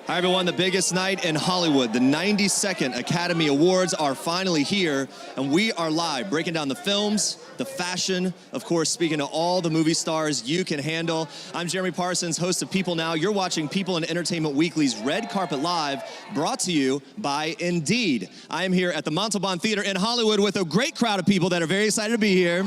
Hi, everyone. The biggest night in Hollywood, the 92nd Academy Awards are finally here, and we are live breaking down the films, the fashion, of course, speaking to all the movie stars you can handle. I'm Jeremy Parsons, host of People Now. You're watching People and Entertainment Weekly's Red Carpet Live, brought to you by Indeed. I am here at the Montalban Theater in Hollywood with a great crowd of people that are very excited to be here.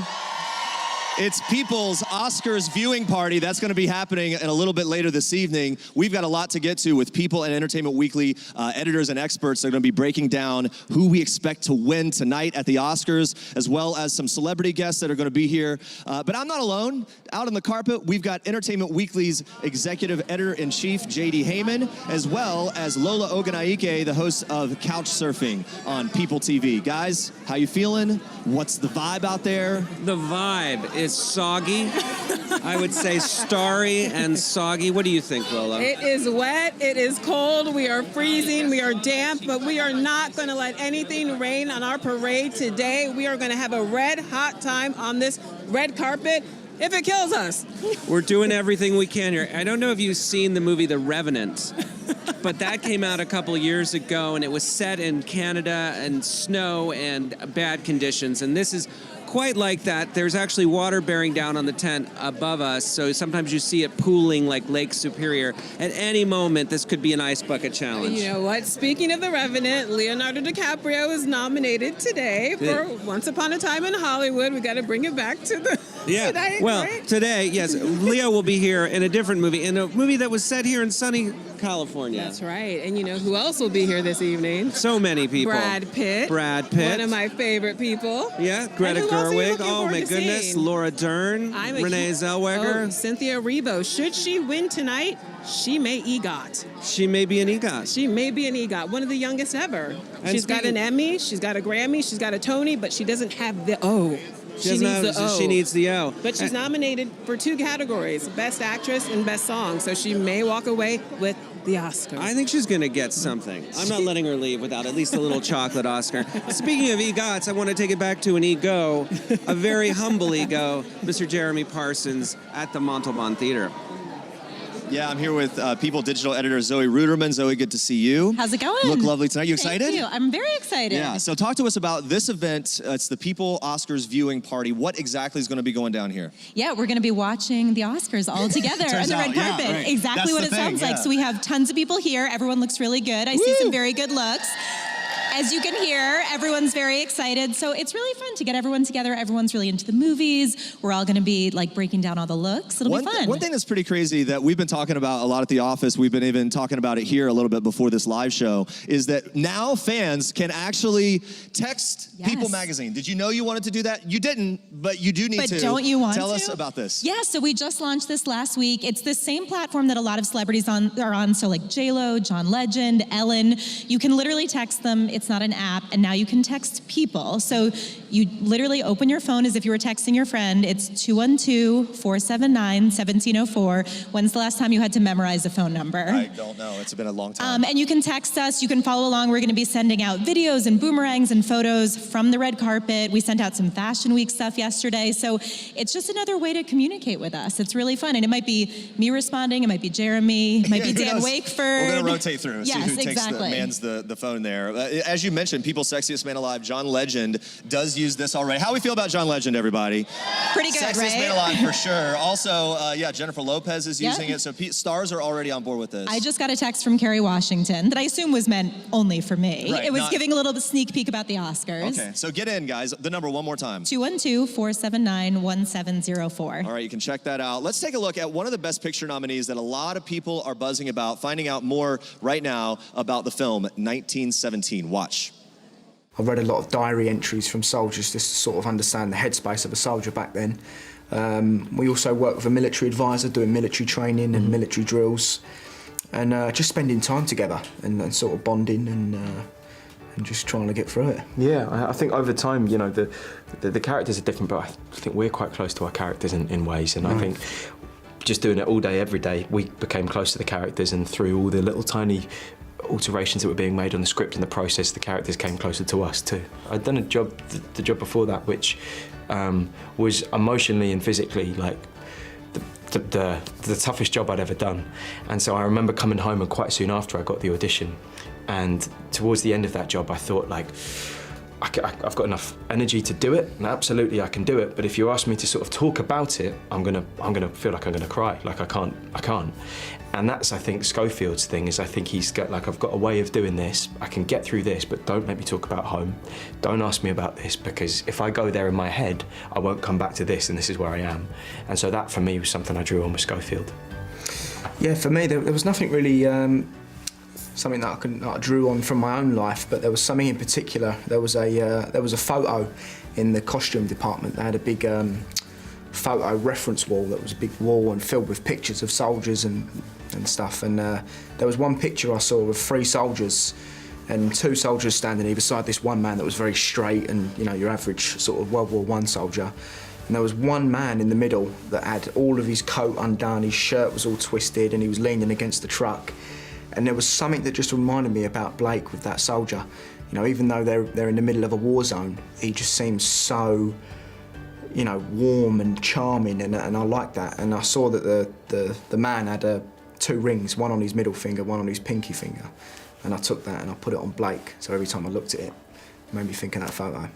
It's People's Oscars viewing party. That's going to be happening a little bit later this evening. We've got a lot to get to with People and Entertainment Weekly editors and experts that are going to be breaking down who we expect to win tonight at the Oscars, as well as some celebrity guests that are going to be here. But I'm not alone. Out on the carpet, we've got Entertainment Weekly's executive editor-in-chief, J.D. Heyman, as well as Lola Ogunnaike, the host of Couch Surfing on PeopleTV. Guys, how you feeling? What's the vibe out there? The vibe is soggy. I would say starry and soggy. What do you think, Lola? It is wet, it is cold, we are freezing, we are damp, but we are not going to let anything rain on our parade today. We are going to have a red hot time on this red carpet if it kills us. We're doing everything we can here. I don't know if you've seen the movie The Revenant, but that came out a couple of years ago, and it was set in Canada and snow and bad conditions, and this is quite like that. There's actually water bearing down on the tent above us, so sometimes you see it pooling like Lake Superior. At any moment, this could be an ice bucket challenge. You know what? Speaking of The Revenant, Leonardo DiCaprio is nominated today for Once Upon a Time in Hollywood. We got to bring it back to the tonight, well, right? today, yes, Leo will be here in a different movie, in a movie that was set here in sunny California. That's right. And you know who else will be here this evening? So many people. Brad Pitt. Brad Pitt. One of my favorite people. Yeah, Greta Gerwig. Oh my goodness. See? Laura Dern. Renee Zellweger. Oh, Cynthia Erivo. Should she win tonight, she may EGOT. She may be an EGOT. She may be an EGOT. One of the youngest ever. And she's got an Emmy, she's got a Grammy, she's got a Tony, but she doesn't have the O. She needs the O. But she's nominated for 2 categories, Best Actress and Best Song, so she may walk away with the Oscar. I think she's going to get something. I'm not letting her leave without at least a little chocolate Oscar. Speaking of EGOTs, I want to take it back to an ego, a very humble ego, Mr. Jeremy Parsons at the Montalban Theater. Yeah, I'm here with People digital editor Zoe Ruderman. Zoe, good to see you. How's it going? You look lovely tonight. You excited? Thank you. I'm very excited. Yeah, so talk to us about this event. It's the People Oscars viewing party. What exactly is going to be going down here? Yeah, we're going to be watching the Oscars all together on the red carpet. Yeah, right. Exactly what it sounds like. So we have tons of people here. Everyone looks really good. I see some very good looks. As you can hear, everyone's very excited. So it's really fun to get everyone together. Everyone's really into the movies. We're all going to be like breaking down all the looks. It'll be fun. One thing that's pretty crazy that we've been talking about a lot at the office, we've been even talking about it here a little bit before this live show, is that now fans can actually text People Magazine. Did you know you wanted to do that? You didn't, but you do need to. But don't you want to? Tell us about this. Yeah, so we just launched this last week. It's the same platform that a lot of celebrities are on, so like J-Lo, John Legend, Ellen. You can literally text them. It's not an app, and now you can text people. So you literally open your phone as if you were texting your friend. It's 212-479-1704. When's the last time you had to memorize a phone number? I don't know. It's been a long time. And you can text us. You can follow along. We're going to be sending out videos and boomerangs and photos from the red carpet. We sent out some Fashion Week stuff yesterday. So it's just another way to communicate with us. It's really fun. And it might be me responding. It might be Jeremy. It might be Dan Wakeford. We're going to rotate through. Yes, see who mans the phone there. As you mentioned, People's Sexiest Man Alive, John Legend, does use this already. How we feel about John Legend, everybody? Pretty good, Sexiest right? Man Alive for sure. Also, Jennifer Lopez is using it, so stars are already on board with this. I just got a text from Kerry Washington that I assume was meant only for me. Right, it was giving a little sneak peek about the Oscars. Okay, so get in, guys. The number one more time. 212-479-1704. All right, you can check that out. Let's take a look at one of the Best Picture nominees that a lot of people are buzzing about, finding out more right now about the film 1917. Watch. I've read a lot of diary entries from soldiers just to sort of understand the headspace of a soldier back then. We also work with a military advisor doing military training and military drills, and just spending time together and sort of bonding and just trying to get through it. Yeah, I think over time, you know, the characters are different, but I think we're quite close to our characters in ways, and I think just doing it all day, every day, we became close to the characters, and through all the little tiny alterations that were being made on the script and the process, the characters came closer to us too. I'd done a job, the job before that, which was emotionally and physically like the toughest job I'd ever done. And so I remember coming home, and quite soon after I got the audition, and towards the end of that job I thought, like, I've got enough energy to do it, and absolutely I can do it, but if you ask me to sort of talk about it, I'm gonna feel like I'm gonna cry, like I can't. And that's, I think, Schofield's thing, is I think he's got, like, I've got a way of doing this, I can get through this, but don't make me talk about home. Don't ask me about this, because if I go there in my head, I won't come back to this, and this is where I am. And so that, for me, was something I drew on with Schofield. Yeah, for me, there was nothing really, something that I drew on from my own life, but there was something in particular. There was a photo in the costume department. They had a big photo reference wall that was a big wall and filled with pictures of soldiers and stuff. And there was one picture I saw of 3 soldiers and 2 soldiers standing either side this one man that was very straight and, you know, your average sort of World War I soldier. And there was one man in the middle that had all of his coat undone, his shirt was all twisted, and he was leaning against the truck. And there was something that just reminded me about Blake with that soldier. You know, even though they're in the middle of a war zone, he just seems so, you know, warm and charming, and I liked that. And I saw that the man had 2 rings, one on his middle finger, one on his pinky finger. And I took that and I put it on Blake, so every time I looked at it, it made me think of that photo.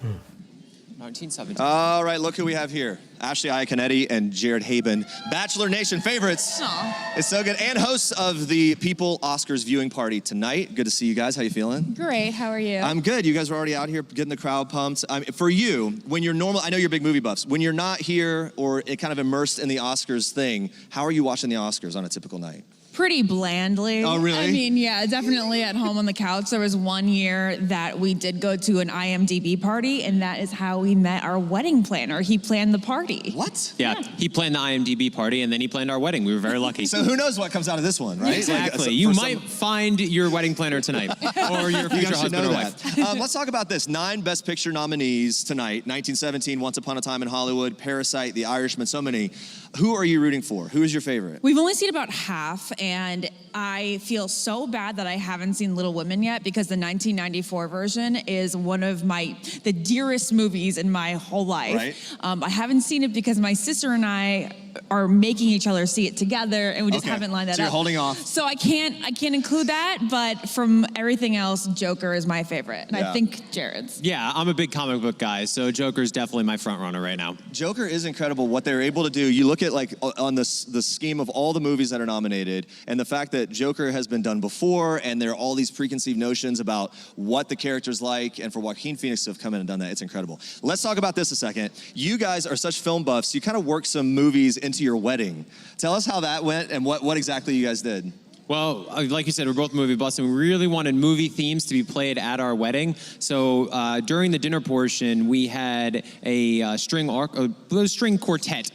1917. All right, look who we have here. Ashley Iaconetti and Jared Heyman, Bachelor Nation favorites. Aww. It's so good. And hosts of the People Oscars viewing party tonight. Good to see you guys. How you feeling? Great, how are you? I'm good. You guys are already out here getting the crowd pumped. For you, when you're normal, I know you're big movie buffs. When you're not here or kind of immersed in the Oscars thing, how are you watching the Oscars on a typical night? Pretty blandly. Oh, really? I mean, yeah, definitely at home on the couch. There was one year that we did go to an IMDb party, and that is how we met our wedding planner. He planned the party. What? Yeah, he planned the IMDb party, and then he planned our wedding. We were very lucky. So who knows what comes out of this one, right? Exactly. You might find your wedding planner tonight, or your future husband or wife. Let's talk about this. 9 Best Picture nominees tonight. 1917, Once Upon a Time in Hollywood, Parasite, The Irishman, so many. Who are you rooting for? Who is your favorite? We've only seen about half, and I feel so bad that I haven't seen Little Women yet, because the 1994 version is one of the dearest movies in my whole life. Right. I haven't seen it because my sister and I are making each other see it together, and we just haven't lined that up. So you're holding off. So I can't include that, but from everything else, Joker is my favorite, and I think Jared's. Yeah, I'm a big comic book guy, so Joker's definitely my front runner right now. Joker is incredible what they're able to do. You look at, like, on the scheme of all the movies that are nominated, and the fact that Joker has been done before, and there are all these preconceived notions about what the character's like, and for Joaquin Phoenix to have come in and done that, it's incredible. Let's talk about this a second. You guys are such film buffs, you kind of work some movies into your wedding. Tell us how that went and what exactly you guys did. Well, like you said, we're both movie buffs, and we really wanted movie themes to be played at our wedding. So during the dinner portion, we had a string quartet,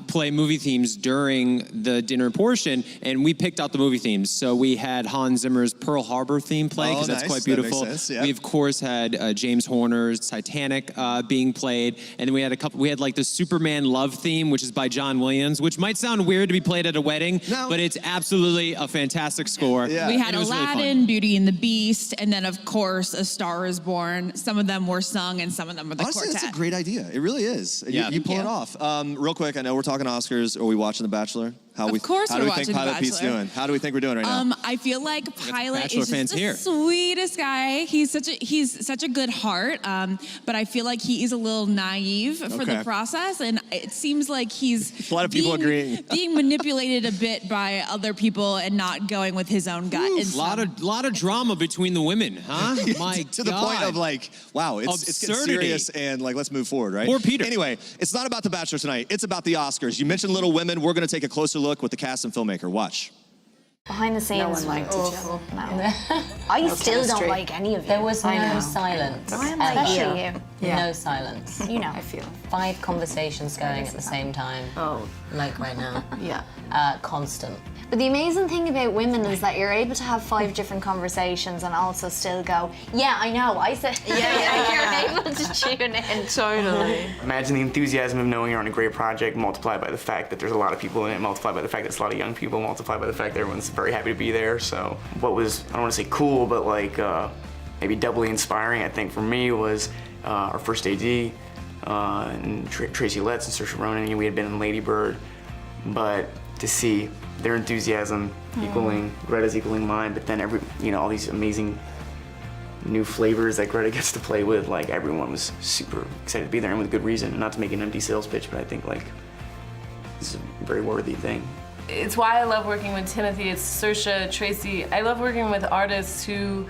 play movie themes during the dinner portion, and we picked out the movie themes. So we had Hans Zimmer's Pearl Harbor theme play, because that's quite beautiful. That makes sense, yeah. We of course had James Horner's Titanic being played, and then we had like the Superman Love theme, which is by John Williams, which might sound weird to be played at a wedding, but it's absolutely a fantastic score. Yeah. We had Aladdin, really Beauty and the Beast, and then of course A Star is Born. Some of them were sung and some of them were the quartet. Honestly, that's a great idea. It really is. Yeah. You pull it off. Real quick, I know we're talking Oscars. Are we watching The Bachelor? How do we think Pilot Pete's doing? How do we think we're doing right now? I feel like Pilot is just the sweetest guy. He's such a good heart, but I feel like he is a little naive for the process, and it seems like he's a lot of people agreeing. being manipulated a bit by other people and not going with his own gut. A lot of drama between the women, huh? My to the point of like, wow, it's getting serious, and like, let's move forward, right? Poor Peter. Anyway, it's not about The Bachelor tonight. It's about the Oscars. You mentioned Little Women. We're going to take a closer look with the cast and filmmaker. Watch. Behind the scenes, no one liked each other. No. I still don't like any of you. There was no silence. Especially you. Yeah. No silence. You know. I feel 5 conversations going at the same time. Oh. Like right now. Yeah. Constant. But the amazing thing about women is that you're able to have 5 different conversations and also still go, yeah, I know. I said, yeah. You're able to tune in. Totally. Imagine the enthusiasm of knowing you're on a great project, multiplied by the fact that there's a lot of people in it, multiplied by the fact that it's a lot of young people, multiplied by the fact that everyone's very happy to be there. So what was, I don't want to say cool, but like maybe doubly inspiring, I think, for me was our first AD, and Tracy Letts and Saoirse Ronan. We had been in Lady Bird. but to see their enthusiasm Greta's equaling mine, but then all these amazing new flavors that Greta gets to play with, like everyone was super excited to be there, and with good reason. Not to make an empty sales pitch, but I think like this is a very worthy thing. It's why I love working with Timothy. It's Saoirse, Tracy. I love working with artists who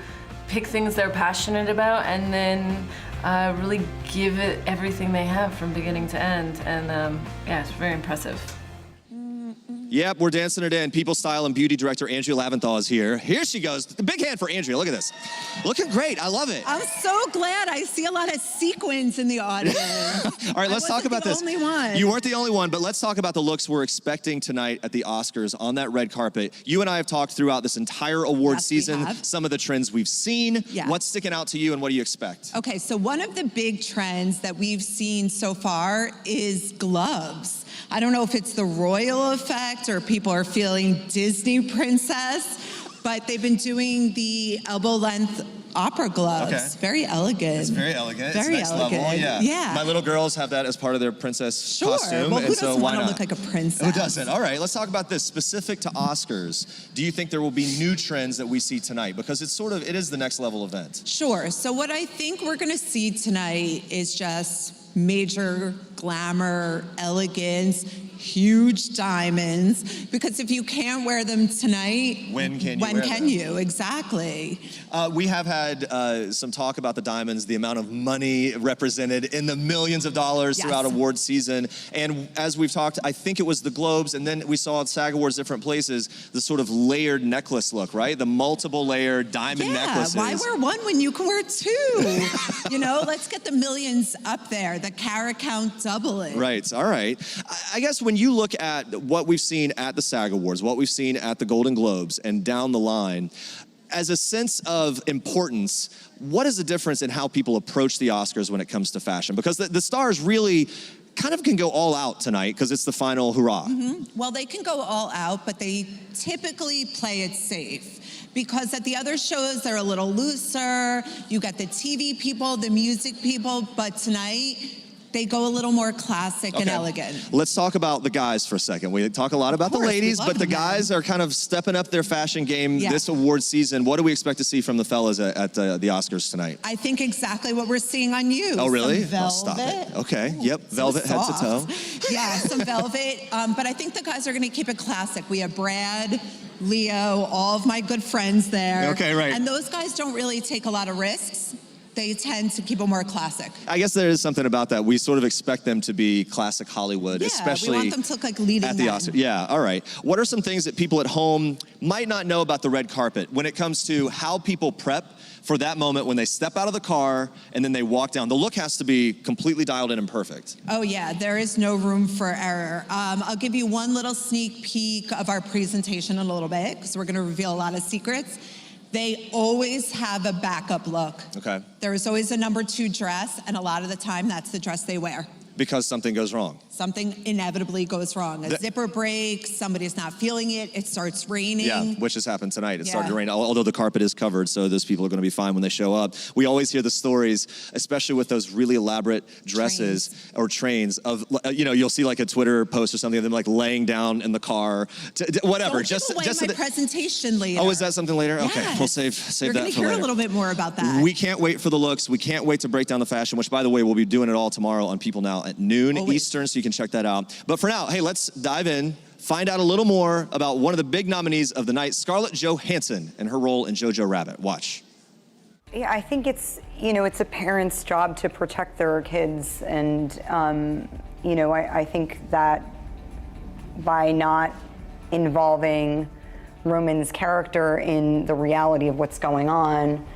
pick things they're passionate about and then really give it everything they have from beginning to end. And yeah, it's very impressive. Yep, we're dancing it in. People style and beauty director Andrea Laventhal is here. Here she goes. Big hand for Andrea. Look at this. Looking great. I love it. I'm so glad I see a lot of sequins in the audience. All right, let's talk about this. I wasn't the only one. You weren't the only one, but let's talk about the looks we're expecting tonight at the Oscars on that red carpet. You and I have talked throughout this entire award season, some of the trends we've seen. Yeah. What's sticking out to you and what do you expect? Okay, so one of the big trends that we've seen so far is gloves. I don't know if it's the royal effect or people are feeling Disney princess, but they've been doing the elbow length opera gloves. Okay. Very elegant. It's very elegant. Very it's next elegant. level. Yeah. Yeah. My little girls have that as part of their princess costume. Well, who so doesn't why want to not? look like a princess? Who doesn't? All right, let's talk about this. Specific to Oscars, do you think there will be new trends that we see tonight? Because it is the next level event. Sure. So what I think we're going to see tonight is just major glamour, elegance, huge diamonds, because if you can't wear them tonight, when can you when wear can them? you? Exactly. We have had some talk about the diamonds, the amount of money represented in the millions of dollars throughout award season. And as we've talked, I think it was the Globes, and then we saw at SAG Awards different places, the sort of layered necklace look, right? The multiple layered diamond necklaces. Why wear one when you can wear two? Let's get the millions up there, the carat count doubling. Right, all right. I guess when you look at what we've seen at the SAG Awards, what we've seen at the Golden Globes, and down the line, as a sense of importance, what is the difference in how people approach the Oscars when it comes to fashion? Because the stars really kind of can go all out tonight because it's the final hurrah. Well, they can go all out, but they typically play it safe. Because at the other shows, they're a little looser. You got the TV people, the music people, but tonight, they go a little more classic and elegant. Let's talk about the guys for a second. We talk a lot about the ladies, but the guys are kind of stepping up their fashion game this award season. What do we expect to see from the fellas at the Oscars tonight? I think exactly what we're seeing on you. Oh, really? Some velvet. Oh, stop it. Okay, yep, velvet head to toe. Yeah, some velvet. But I think the guys are going to keep it classic. We have Brad, Leo, all of my good friends there. Okay, right. And those guys don't really take a lot of risks. They tend to keep it more classic. I guess there is something about that. We sort of expect them to be classic Hollywood, especially we want them to look like leading at the men. Oscars. Yeah, all right. What are some things that people at home might not know about the red carpet when it comes to how people prep for that moment when they step out of the car and then they walk down? The look has to be completely dialed in and perfect. Oh yeah, there is no room for error. I'll give you one little sneak peek of our presentation in a little bit, because we're gonna reveal a lot of secrets. They always have a backup look. Okay. There is always a number 2 dress, and a lot of the time that's the dress they wear. Because something goes wrong. Something inevitably goes wrong. A zipper breaks, somebody's not feeling it, it starts raining. Yeah, which has happened tonight. It started to rain, although the carpet is covered, so those people are going to be fine when they show up. We always hear the stories, especially with those really elaborate dresses or trains of, you'll see like a Twitter post or something of them like laying down in the car, whatever. Don't give away my presentation later. Oh, is that something later? Yes. Okay, we'll save You're that gonna for hear later. a little bit more about that. We can't wait for the looks. We can't wait to break down the fashion, which, by the way, we'll be doing it all tomorrow on People Now at noon Eastern, so you can check that out. But for now, hey, let's dive in, find out a little more about one of the big nominees of the night, Scarlett Johansson, and her role in Jojo Rabbit. Watch. Yeah, I think it's a parent's job to protect their kids, and I think that by not involving Roman's character in the reality of what's going on,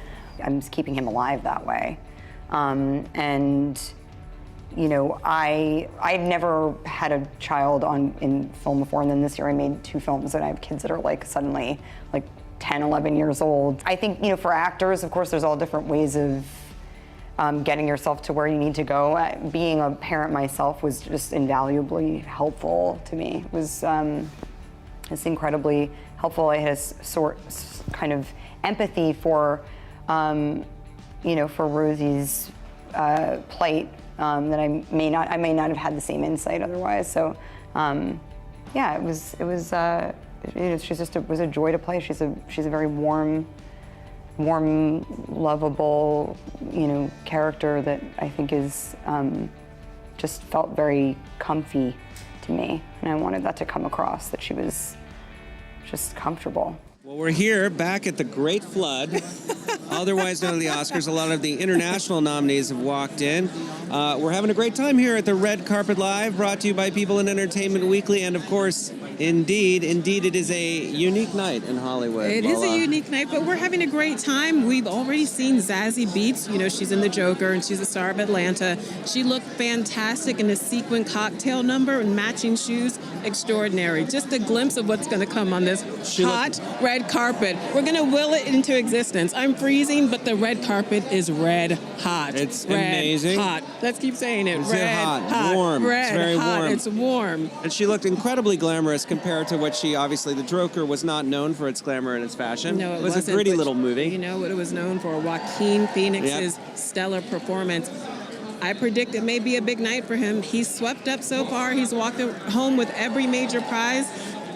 I'm just keeping him alive that way. I've never had a child in film before, and then this year I made 2 films, and I have kids that are like suddenly like 10, 11 years old. I think, for actors, of course, there's all different ways of getting yourself to where you need to go. Being a parent myself was just invaluably helpful to me. It's incredibly helpful. I had a kind of empathy for, for Rosie's plight that I may not have had the same insight otherwise. So yeah, it was you know, it was a joy to play. She's a very warm, lovable, you know, character that I think is just felt very comfy to me, and I wanted that to come across, that she was just comfortable. Well, we're here back at the Great Flood, otherwise known as the Oscars. A lot of the international nominees have walked in. We're having a great time here at the Red Carpet Live, brought to you by People in Entertainment Weekly, and of course, indeed, it is a unique night in Hollywood. It is a unique night, but we're having a great time. We've already seen Zazie Beetz. You know, she's in The Joker, and she's a star of Atlanta. She looked fantastic in a sequin cocktail number and matching shoes. Extraordinary. Just a glimpse of what's going to come on this hot red carpet. We're going to will it into existence. I'm freezing, but the red carpet is red hot. It's red amazing. Hot. Let's keep saying it. It's red hot, warm. Red It's very hot. warm. It's warm. And she looked incredibly glamorous compared to what she, obviously, The Joker was not known for its glamour and its fashion. No, it was wasn't, a gritty but little movie. You know what it was known for? Joaquin Phoenix's stellar performance. I predict it may be a big night for him. He's swept up so far. He's walked home with every major prize.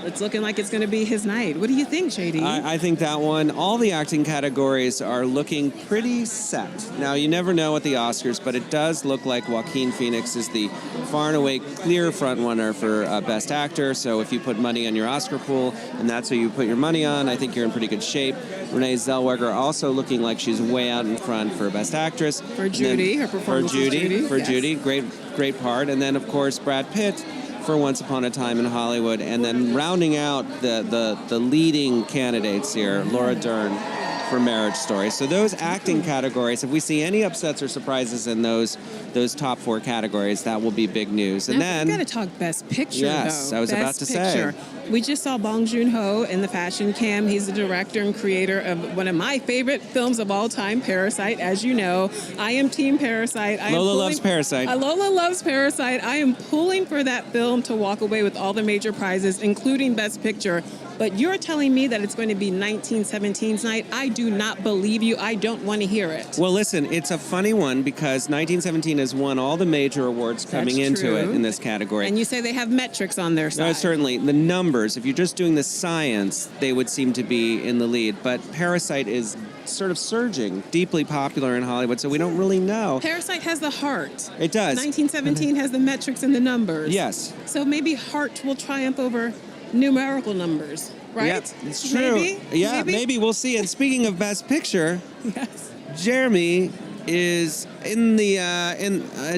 It's looking like it's going to be his night. What do you think, JD? I think that one, all the acting categories are looking pretty set. Now, you never know at the Oscars, but it does look like Joaquin Phoenix is the far and away clear front runner for Best Actor. So if you put money on your Oscar pool and that's who you put your money on, I think you're in pretty good shape. Renee Zellweger also looking like she's way out in front for Best Actress. For Judy, her performance For Judy, great part. And then, of course, Brad Pitt for Once Upon a Time in Hollywood, and then rounding out the leading candidates here, Laura Dern for Marriage Story. So those acting categories, if we see any upsets or surprises in those top 4 categories, that will be big news. And now, then we got to talk Best Picture. Yes, though. I was Best about to Picture. say. We just saw Bong Joon-ho in the Fashion Cam. He's the director and creator of one of my favorite films of all time, Parasite. As you know, I am Team Parasite. Lola loves Parasite. Lola loves Parasite. I am pulling for that film to walk away with all the major prizes, including Best Picture. But you're telling me that it's going to be 1917's night. I do not believe you. I don't want to hear it. Well, listen, it's a funny one because 1917 has won all the major awards coming into it in this category. And you say they have metrics on their side. No, certainly. The numbers, if you're just doing the science, they would seem to be in the lead. But Parasite is sort of surging, deeply popular in Hollywood, so we don't really know. Parasite has the heart. It does. 1917 has the metrics and the numbers. Yes. So maybe heart will triumph over numerical numbers, right? Yep, it's true. Maybe? Yeah, maybe we'll see. And speaking of Best Picture, yes, Jeremy is in the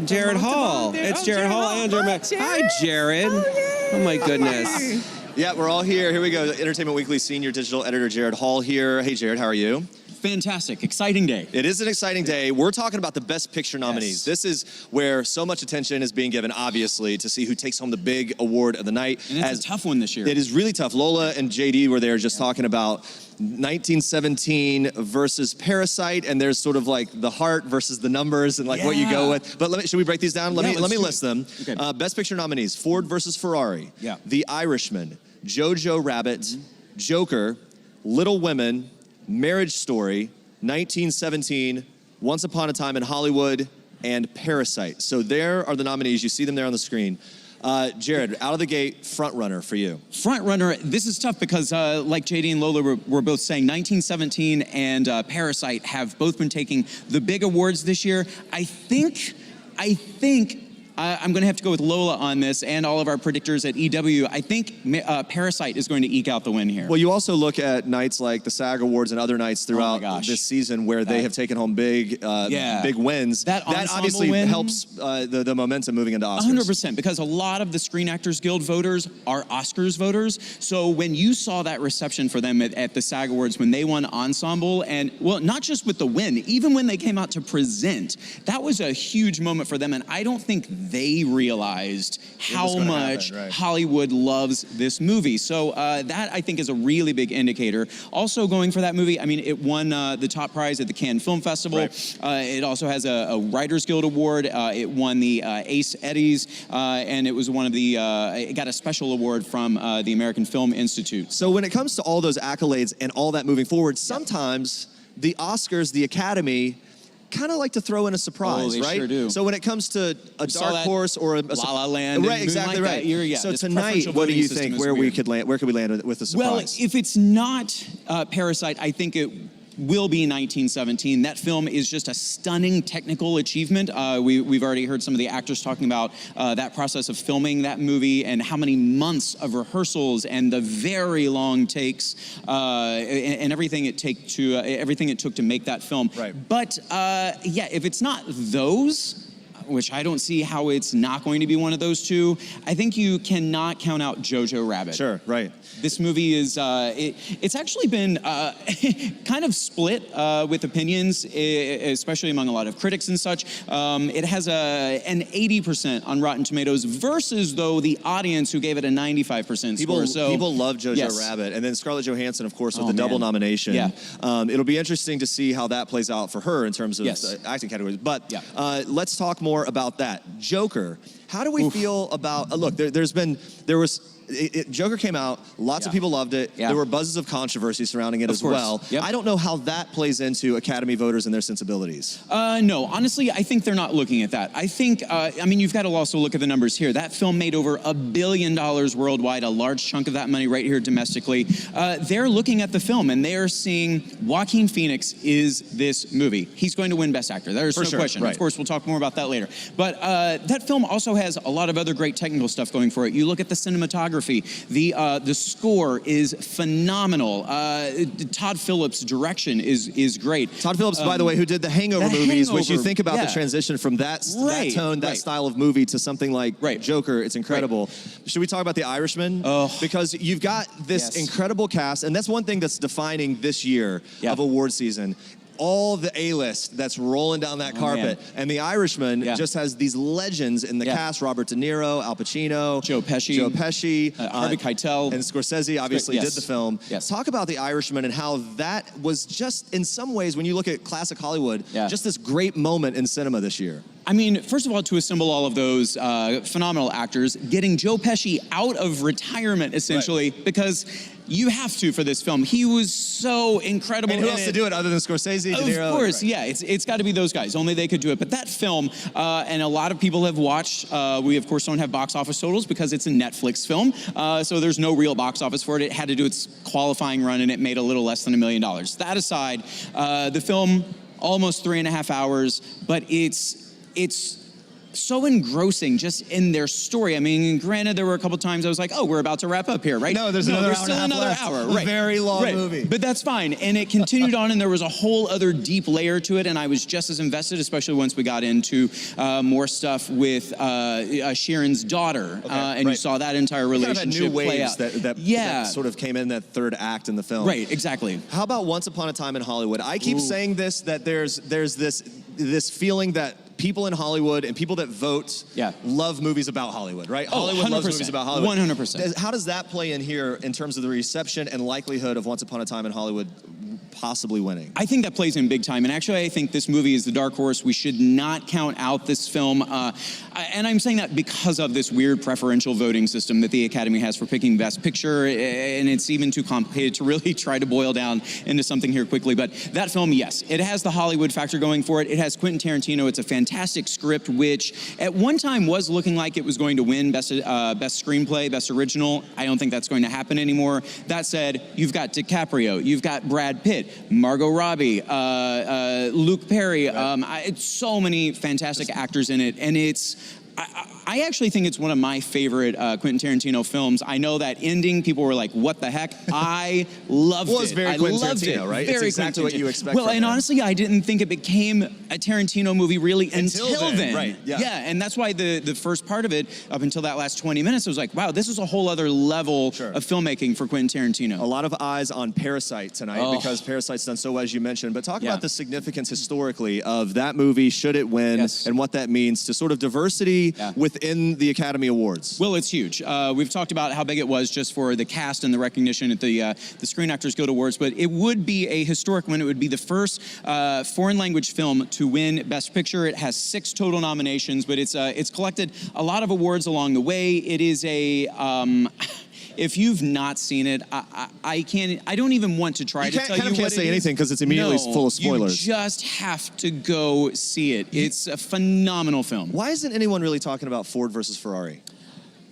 Jared Hall. It's Jared Hall and Jeremy. Hi, Jared. Oh my goodness. Yeah, we're all here. Here we go. Entertainment Weekly senior digital editor Jared Hall here. Hey, Jared, how are you? Fantastic. Exciting day. It is an exciting day. We're talking about the Best Picture nominees. Yes. This is where so much attention is being given, obviously, to see who takes home the big award of the night. And it's a tough one this year. It is really tough. Lola and JD were there just talking about 1917 versus Parasite, and there's sort of like the heart versus the numbers and like what you go with. But should we break these down? Let me list them. Okay. Best Picture nominees: Ford versus Ferrari, Yeah. The Irishman, Jojo Rabbit, Joker, Little Women, Marriage Story, 1917, Once Upon a Time in Hollywood, and Parasite. So there are the nominees. You see them there on the screen. Jared, out of the gate, front runner for you. Front runner, this is tough because like JD and Lola were both saying, 1917 and Parasite have both been taking the big awards this year. I think I'm going to have to go with Lola on this and all of our predictors at EW. I think Parasite is going to eke out the win here. Well, you also look at nights like the SAG Awards and other nights throughout this season where they have taken home big wins. That obviously win, helps the momentum moving into Oscars. 100%, because a lot of the Screen Actors Guild voters are Oscars voters. So when you saw that reception for them at the SAG Awards when they won Ensemble, and well, not just with the win, even when they came out to present, that was a huge moment for them. And I don't think they realized how much Hollywood loves this movie. So that, I think, is a really big indicator. Also going for that movie, I mean, it won the top prize at the Cannes Film Festival. It also has a Writers Guild Award. It won the Ace Eddies, and it was one of the, it got a special award from the American Film Institute. So when it comes to all those accolades and all that moving forward, sometimes the Oscars, the Academy, kind of like to throw in a surprise, they right? sure do. So when it comes to a saw dark that horse or a La La Land, right? and Exactly Moonlight right. that year, yeah, so this tonight, preferential what do you voting system think? is Where we weird. could land? Where could we land with a surprise? Well, if it's not Parasite, I think it will be 1917. That film is just a stunning technical achievement. We've already heard some of the actors talking about that process of filming that movie and how many months of rehearsals and the very long takes and everything it took to make that film. Right. But yeah, if it's not those, which I don't see how it's not going to be one of those two, I think you cannot count out Jojo Rabbit. Sure, right. This movie is, it's actually been kind of split with opinions, especially among a lot of critics and such. It has an 80% on Rotten Tomatoes versus, though, the audience who gave it a 95% score. So people love Jojo yes. Rabbit. And then Scarlett Johansson, of course, with the double nomination. Yeah. It'll be interesting to see how that plays out for her in terms of acting categories. But let's talk more about that. Joker, how do we feel about, look, Joker came out, lots of people loved it. There were buzzes of controversy surrounding it as well. Yep. I don't know how that plays into Academy voters and their sensibilities. No, honestly, I think they're not looking at that. I think, I mean, you've got to also look at the numbers here. That film made over $1 billion worldwide, a large chunk of that money right here domestically. They're looking at the film and they are seeing Joaquin Phoenix is this movie. He's going to win Best Actor. There's no question. Right. Of course, we'll talk more about that later. But that film also has a lot of other great technical stuff going for it. You look at the cinematography. The score is phenomenal. Todd Phillips' direction is great. Todd Phillips, by the way, who did the Hangover movies, which you think about the transition from that tone, that style of movie to something like Joker, it's incredible. Should we talk about The Irishman? Because you've got this incredible cast, and that's one thing that's defining this year of award season. All the A-list that's rolling down that carpet. And The Irishman just has these legends in the cast. Robert De Niro, Al Pacino, Joe Pesci, Harvey Keitel. And Scorsese obviously did the film. Talk about The Irishman and how that was just, in some ways, when you look at classic Hollywood, just this great moment in cinema this year. I mean, first of all, to assemble all of those phenomenal actors, getting Joe Pesci out of retirement, essentially, because you have to for this film. He was so incredible. And who else to do it other than Scorsese, De Niro? Of course, yeah. It's got to be those guys. Only they could do it. But that film, and a lot of people have watched, we of course don't have box office totals because it's a Netflix film, so there's no real box office for it. It had to do its qualifying run and it made a little less than $1 million. That aside, the film, almost 3.5 hours, but it's so engrossing just in their story. I mean, granted, there were a couple times I was like, oh, we're about to wrap up here, right? No, there's another still another hour. Right. A very long movie. But that's fine. And it continued on, and there was a whole other deep layer to it, and I was just as invested, especially once we got into more stuff with Sharon's daughter, and you saw that entire relationship play out. That sort of came in that third act in the film. Right, exactly. How about Once Upon a Time in Hollywood? I keep saying this, that there's this feeling that people in Hollywood and people that vote love movies about Hollywood, right? Hollywood 100%. loves movies about Hollywood. 100%. How does that play in here in terms of the reception and likelihood of Once Upon a Time in Hollywood possibly winning? I think that plays in big time, and actually I think this movie is the dark horse. We should not count out this film, and I'm saying that because of this weird preferential voting system that the Academy has for picking Best Picture, and it's even too complicated to really try to boil down into something here quickly. But that film, yes, it has the Hollywood factor going for it. It has Quentin Tarantino. It's a fantastic script, which at one time was looking like it was going to win Best Screenplay, Best Original. I don't think that's going to happen anymore. That said, you've got DiCaprio, you've got Brad Pitt, Margot Robbie, Luke Perry. It's so many fantastic actors in it, and I actually think it's one of my favorite Quentin Tarantino films. I know that ending, people were like, what the heck? I loved it. Well, it's very Quentin Tarantino, right? Very it's exactly what you expect Well, from and him. honestly, I didn't think it became a Tarantino movie really until then. Right, yeah. And that's why the first part of it, up until that last 20 minutes, I was like, wow, this is a whole other level of filmmaking for Quentin Tarantino. A lot of eyes on Parasite tonight because Parasite's done so well, as you mentioned. But talk about the significance historically of that movie, should it win, and what that means to sort of diversity within the Academy Awards. Well, it's huge. We've talked about how big it was just for the cast and the recognition at the Screen Actors Guild Awards, but it would be a historic win. It would be the first foreign language film to win Best Picture. It has 6 total nominations, but it's collected a lot of awards along the way. It is If you've not seen it, I don't even want to try to tell you what it is. You can't say anything because it's immediately full of spoilers. You just have to go see it. It's a phenomenal film. Why isn't anyone really talking about Ford versus Ferrari?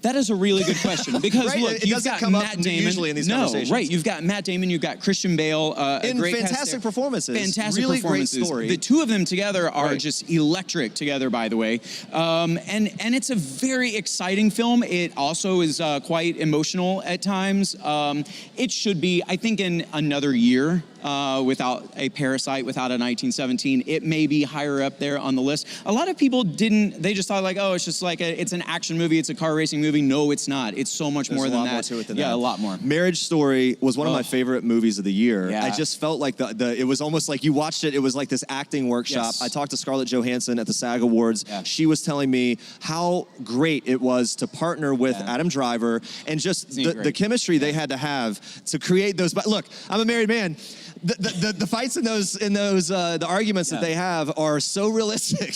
That is a really good question because Right? look, It you've doesn't got come up Matt Damon. usually in these conversations. Right? You've got Matt Damon. You've got Christian Bale. A In great cast fantastic there. performances. Fantastic Really performances. great story. The two of them together are just electric together. By the way, and it's a very exciting film. It also is quite emotional at times. It should be, I think, in another year. Without a Parasite, without a 1917, it may be higher up there on the list. A lot of people didn't, they just thought like, oh, it's just like it's an action movie, it's a car racing movie. No, it's not. It's so much more than that. There's a lot more to it than that. Yeah, a lot more. Marriage Story was one of my favorite movies of the year. Yeah. I just felt like it was almost like you watched it, it was like this acting workshop. Yes. I talked to Scarlett Johansson at the SAG Awards. Yeah. She was telling me how great it was to partner with Adam Driver and just the chemistry they had to have to create those. But look, I'm a married man. The fights in those the arguments that they have are so realistic.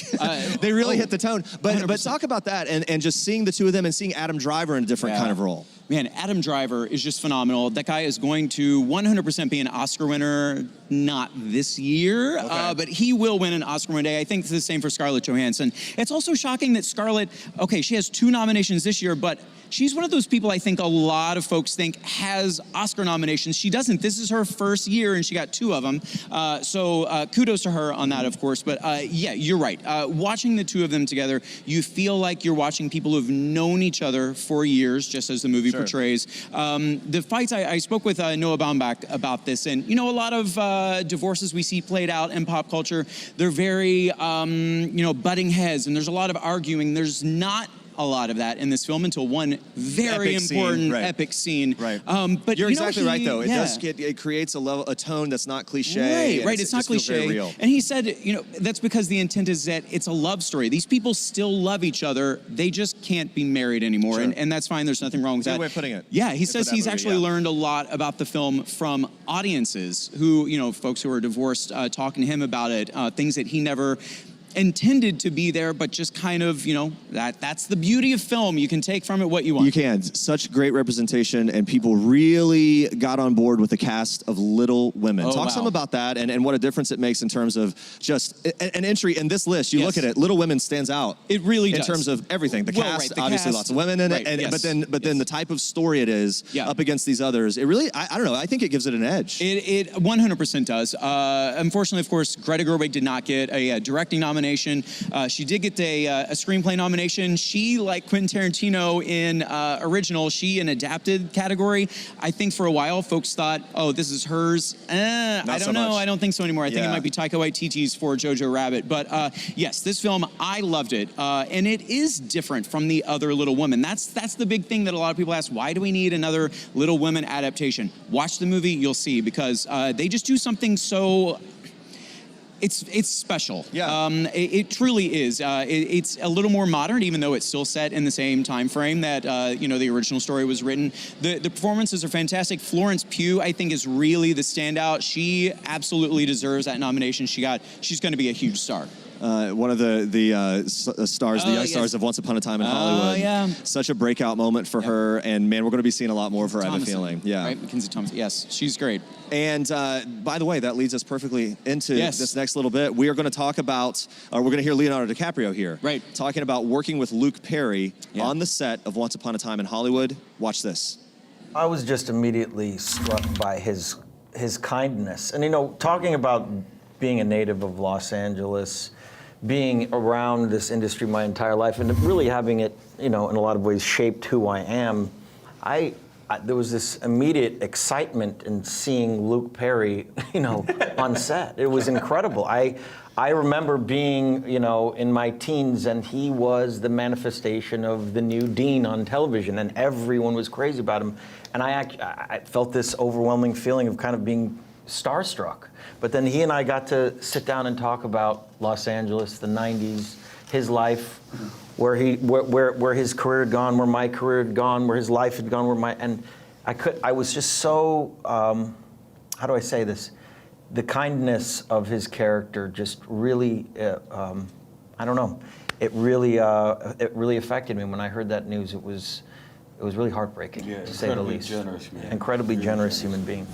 They really hit the tone. But talk about that and just seeing the two of them and seeing Adam Driver in a different kind of role. Man, Adam Driver is just phenomenal. That guy is going to 100% be an Oscar winner, not this year, but he will win an Oscar one day. I think it's the same for Scarlett Johansson. It's also shocking that Scarlett, she has 2 nominations this year, but she's one of those people I think a lot of folks think has Oscar nominations. She doesn't. This is her first year, and she got 2 of them. So kudos to her on that, of course. But yeah, you're right. Watching the two of them together, you feel like you're watching people who've known each other for years, just as the movie portrays. The fights, I spoke with Noah Baumbach about this, and a lot of divorces we see played out in pop culture, they're very, butting heads, and there's a lot of arguing. There's not a lot of that in this film until one very important epic scene. Right. But you're exactly right, though. It creates a tone that's not cliche. Right. It's not cliche. Very real. And he said, that's because the intent is that it's a love story. These people still love each other. They just can't be married anymore, and that's fine. There's nothing wrong with that. Good way of putting it. Yeah, he says he's actually learned a lot about the film from audiences who, folks who are divorced, talking to him about it, things that he never intended to be there, but just kind of, that's the beauty of film. You can take from it what you want. You can. Such great representation, and people really got on board with the cast of Little Women. Talk some about that and what a difference it makes in terms of just an entry in this list. You look at it, Little Women stands out. It really does. In terms of everything. The cast, obviously lots of women in it, but then the type of story it is up against these others, it really, I don't know, I think it gives it an edge. It 100% does. Unfortunately, of course, Greta Gerwig did not get a directing nomination. She did get a screenplay nomination. She, like Quentin Tarantino in original, she in adapted category. I think for a while, folks thought, oh, this is hers. I don't know. I don't think so anymore. I think it might be Taika Waititi's for Jojo Rabbit. But yes, this film, I loved it. And it is different from the other Little Women. That's the big thing that a lot of people ask, why do we need another Little Women adaptation? Watch the movie, you'll see, because they just do something so... It's special. Yeah. It truly is. It's a little more modern, even though it's still set in the same time frame that the original story was written. The performances are fantastic. Florence Pugh, I think, is really the standout. She absolutely deserves that nomination. She's going to be a huge star. One of the stars, the young stars of Once Upon a Time in Hollywood. Such a breakout moment for her, and man, we're going to be seeing a lot more of her, I have a feeling. Yeah. Right, Mackenzie Thompson. Yes, she's great. And by the way, that leads us perfectly into this next little bit. We are going to talk about, we're going to hear Leonardo DiCaprio here. Right. Talking about working with Luke Perry on the set of Once Upon a Time in Hollywood. Watch this. I was just immediately struck by his kindness. And talking about being a native of Los Angeles, being around this industry my entire life, and really having it, in a lot of ways shaped who I am, there was this immediate excitement in seeing Luke Perry, on set. It was incredible. I remember being, in my teens, and he was the manifestation of the new Dean on television, and everyone was crazy about him. And I felt this overwhelming feeling of kind of being starstruck. But then he and I got to sit down and talk about Los Angeles, the 90s, his life, where his career had gone, where my career had gone, where his life had gone, and I was just so, how do I say this? The kindness of his character just really, I don't know, it really affected me when I heard that news. It it was really heartbreaking, to say the incredibly least. generous, man. Incredibly generous human being.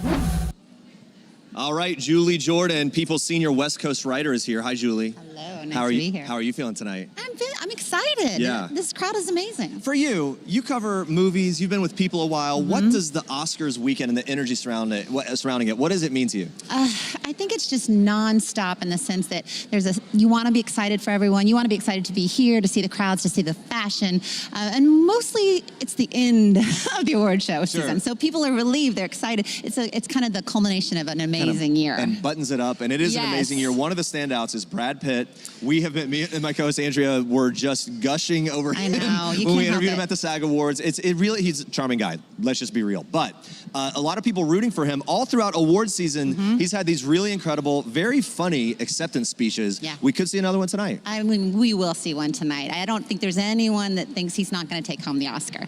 All right, Julie Jordan, People's senior West Coast writer, is here. Hi, Julie. Hello, nice How are to you? be here. How are you feeling tonight? I'm excited. Yeah. This crowd is amazing. For you, you cover movies. You've been with People a while. Mm-hmm. What does the Oscars weekend and the energy surrounding it? What does it mean to you? I think it's just nonstop in the sense that you want to be excited for everyone. You want to be excited to be here, to see the crowds, to see the fashion, and mostly it's the end of the award show season. So people are relieved. They're excited. It's kind of the culmination of an amazing year. And buttons it up, and it is an amazing year. One of the standouts is Brad Pitt. Me and my co-host Andrea were just gushing over him when we interviewed him at the SAG Awards. He's a charming guy. Let's just be real. But a lot of people rooting for him all throughout award season. He's had these really incredible, very funny acceptance speeches. Yeah. We could see another one tonight. I mean, we will see one tonight. I don't think there's anyone that thinks he's not going to take home the Oscar.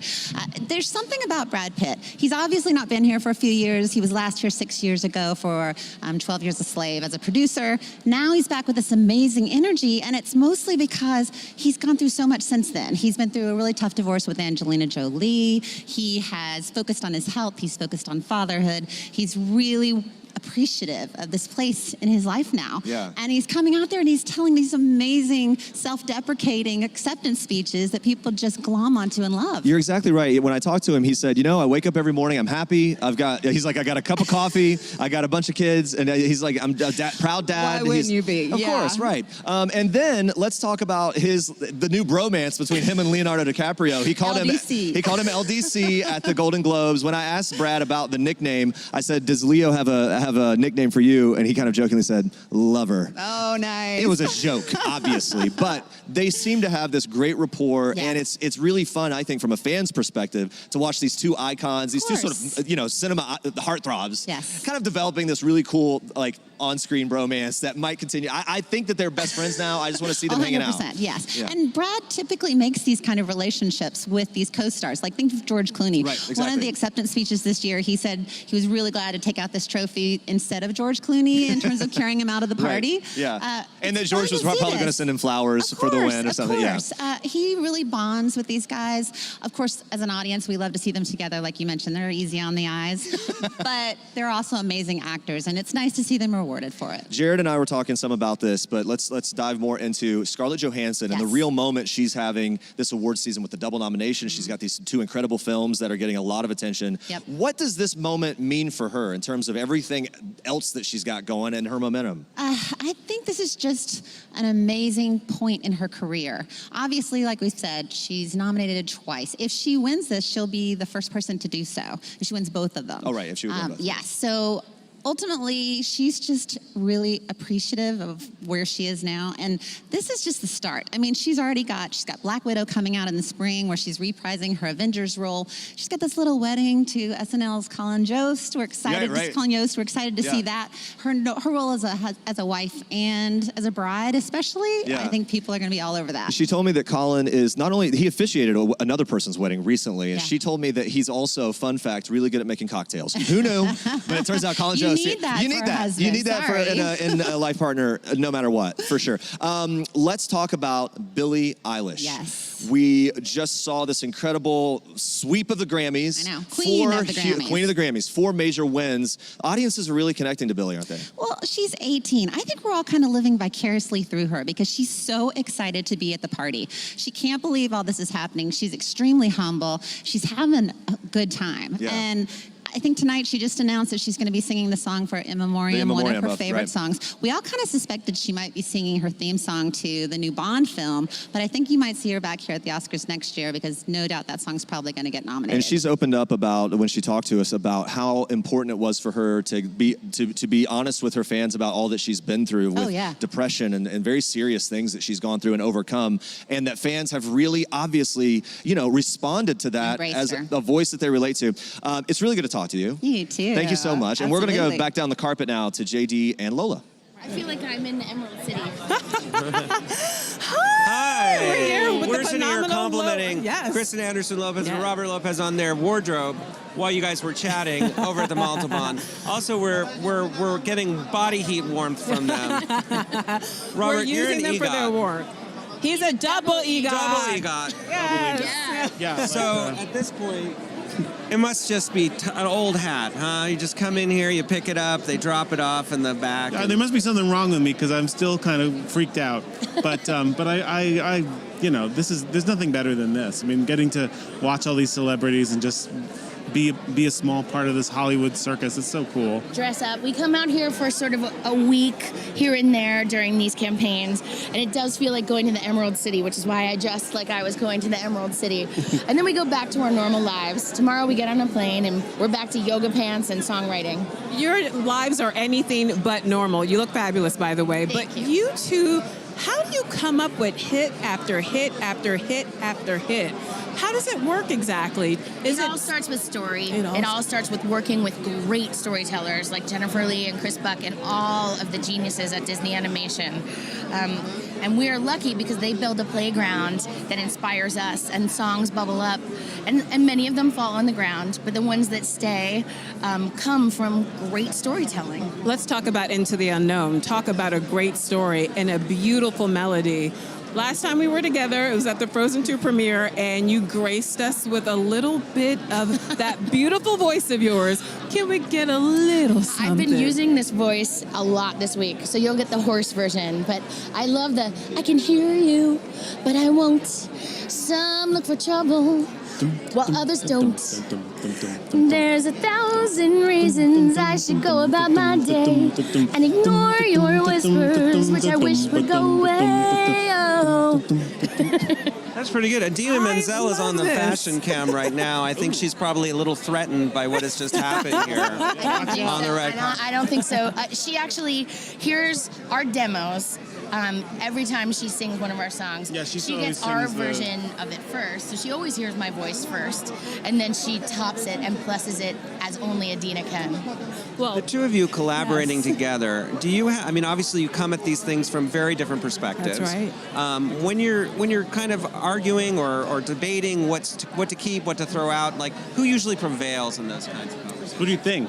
There's something about Brad Pitt. He's obviously not been here for a few years. He was last here 6 years ago for 12 Years a Slave as a producer. Now he's back with this amazing energy, and it's mostly because he's gone through so much since then. He's been through a really tough divorce with Angelina Jolie. He has focused on his health. He's focused on fatherhood. He's really appreciative of this place in his life now. Yeah. And he's coming out there and he's telling these amazing self-deprecating acceptance speeches that people just glom onto and love. You're exactly right. When I talked to him, he said, I wake up every morning, I'm happy. He's like, I got a cup of coffee, I got a bunch of kids, and he's like, I'm a proud dad. Why wouldn't you be? Of course, right. And then let's talk about the new bromance between him and Leonardo DiCaprio. He called him LDC at the Golden Globes. When I asked Brad about the nickname, I said, does Leo have a nickname for you? And he kind of jokingly said, Lover. Oh, nice. It was a joke, obviously, but they seem to have this great rapport, and it's really fun, I think, from a fan's perspective, to watch these two icons, these two sort of, cinema heartthrobs, kind of developing this really cool, on-screen bromance that might continue. I think that they're best friends now. I just want to see them hanging out. 100%, yes. Yeah. And Brad typically makes these kind of relationships with these co-stars. Like, think of George Clooney. Right, exactly. One of the acceptance speeches this year, he said he was really glad to take out this trophy instead of George Clooney in terms of carrying him out of the party. Right. Yeah. And that George was probably going to send him flowers for the win or something. Of course. Yeah. He really bonds with these guys. Of course, as an audience, we love to see them together. Like you mentioned, they're easy on the eyes, but they're also amazing actors, and it's nice to see them rewarded for it. Jared and I were talking some about this, but let's dive more into Scarlett Johansson and the real moment she's having this award season with the double nomination. She's got these two incredible films that are getting a lot of attention. Yep. What does this moment mean for her in terms of everything else that she's got going and her momentum? I think this is just an amazing point in her career. Obviously, like we said, she's nominated twice. If she wins this, she'll be the first person to do so. If she wins both of them. Oh, right, if she wins both. Yes, so ultimately, she's just really appreciative of where she is now, and this is just the start. I mean, she's got Black Widow coming out in the spring, where she's reprising her Avengers role. She's got this little wedding to SNL's Colin Jost. We're excited. Yeah, right. Colin Jost. We're excited to see that. Her role as a wife and as a bride, especially. Yeah. I think people are going to be all over that. She told me that Colin is he officiated another person's wedding recently, and she told me that he's also, fun fact, really good at making cocktails. Who knew? But it turns out Colin Jost. You need that. You need that in a life partner, no matter what, for sure. Let's talk about Billie Eilish. Yes. We just saw this incredible sweep of the Grammys. I know. Queen of the Grammys. Queen of the Grammys. 4 major wins. Audiences are really connecting to Billie, aren't they? Well, she's 18. I think we're all kind of living vicariously through her because she's so excited to be at the party. She can't believe all this is happening. She's extremely humble. She's having a good time. Yeah. And I think tonight she just announced that she's going to be singing the song for In Memoriam, one of her favorite songs. We all kind of suspected she might be singing her theme song to the new Bond film, but I think you might see her back here at the Oscars next year because no doubt that song's probably going to get nominated. And she's opened up about, when she talked to us, about how important it was for her to be honest with her fans about all that she's been through with depression and very serious things that she's gone through and overcome, and that fans have really obviously, responded to that as a voice that they relate to. It's really good to talk to you. You too. Thank you so much. And we're going to go back down the carpet now to JD and Lola. I feel like I'm in the Emerald City. Hi. We're here with We're the sitting here phenomenal complimenting Kristen Anderson Lopez and Robert Lopez on their wardrobe while you guys were chatting over at the Montalban. Also, we're getting body heat warmth from them. Robert, we're using you're an them EGOT. for their warmth. He's a double EGOT. Double EGOT. Yes. Yeah. So at this point, it must just be an old hat, huh? You just come in here, you pick it up, they drop it off in the back. There must be something wrong with me because I'm still kind of freaked out. But I you know, there's nothing better than this. I mean, getting to watch all these celebrities and just be a small part of this Hollywood circus. It's so cool. Dress up. We come out here for sort of a week here and there during these campaigns, and it does feel like going to the Emerald City, which is why I dressed like I was going to the Emerald City. And then we go back to our normal lives. Tomorrow we get on a plane and we're back to yoga pants and songwriting. Your lives are anything but normal. You look fabulous, by the way. Thank but you. you two, how do you come up with hit after hit after hit after hit? How does it work exactly? It all starts with story. It all starts with working with great storytellers like Jennifer Lee and Chris Buck and all of the geniuses at Disney Animation. And we are lucky because they build a playground that inspires us, and songs bubble up. And many of them fall on the ground, but the ones that stay come from great storytelling. Let's talk about Into the Unknown. Talk about a great story and a beautiful melody. Last time we were together, it was at the Frozen 2 premiere, and you graced us with a little bit of that beautiful voice of yours. Can we get a little something? I've been using this voice a lot this week, so you'll get the hoarse version. But I love I can hear you, but I won't. Some look for trouble, while others don't. There's 1,000 reasons I should go about my day and ignore your whispers, which I wish would go away. Oh. That's pretty good. Adina Menzel is on the fashion cam right now. I think she's probably a little threatened by what has just happened here on the red carpet. I don't think so. She actually hears our demos every time she sings one of our songs. Yeah, she gets our version of it first, so she always hears my voice first, and then she tops it and pluses it as only Adina can. Well, the two of you collaborating together, do you I mean, obviously you come at these things from very different perspectives. That's right. When you're kind of arguing or debating what to keep, what to throw out, like who usually prevails in those kinds of conversations? What do you think?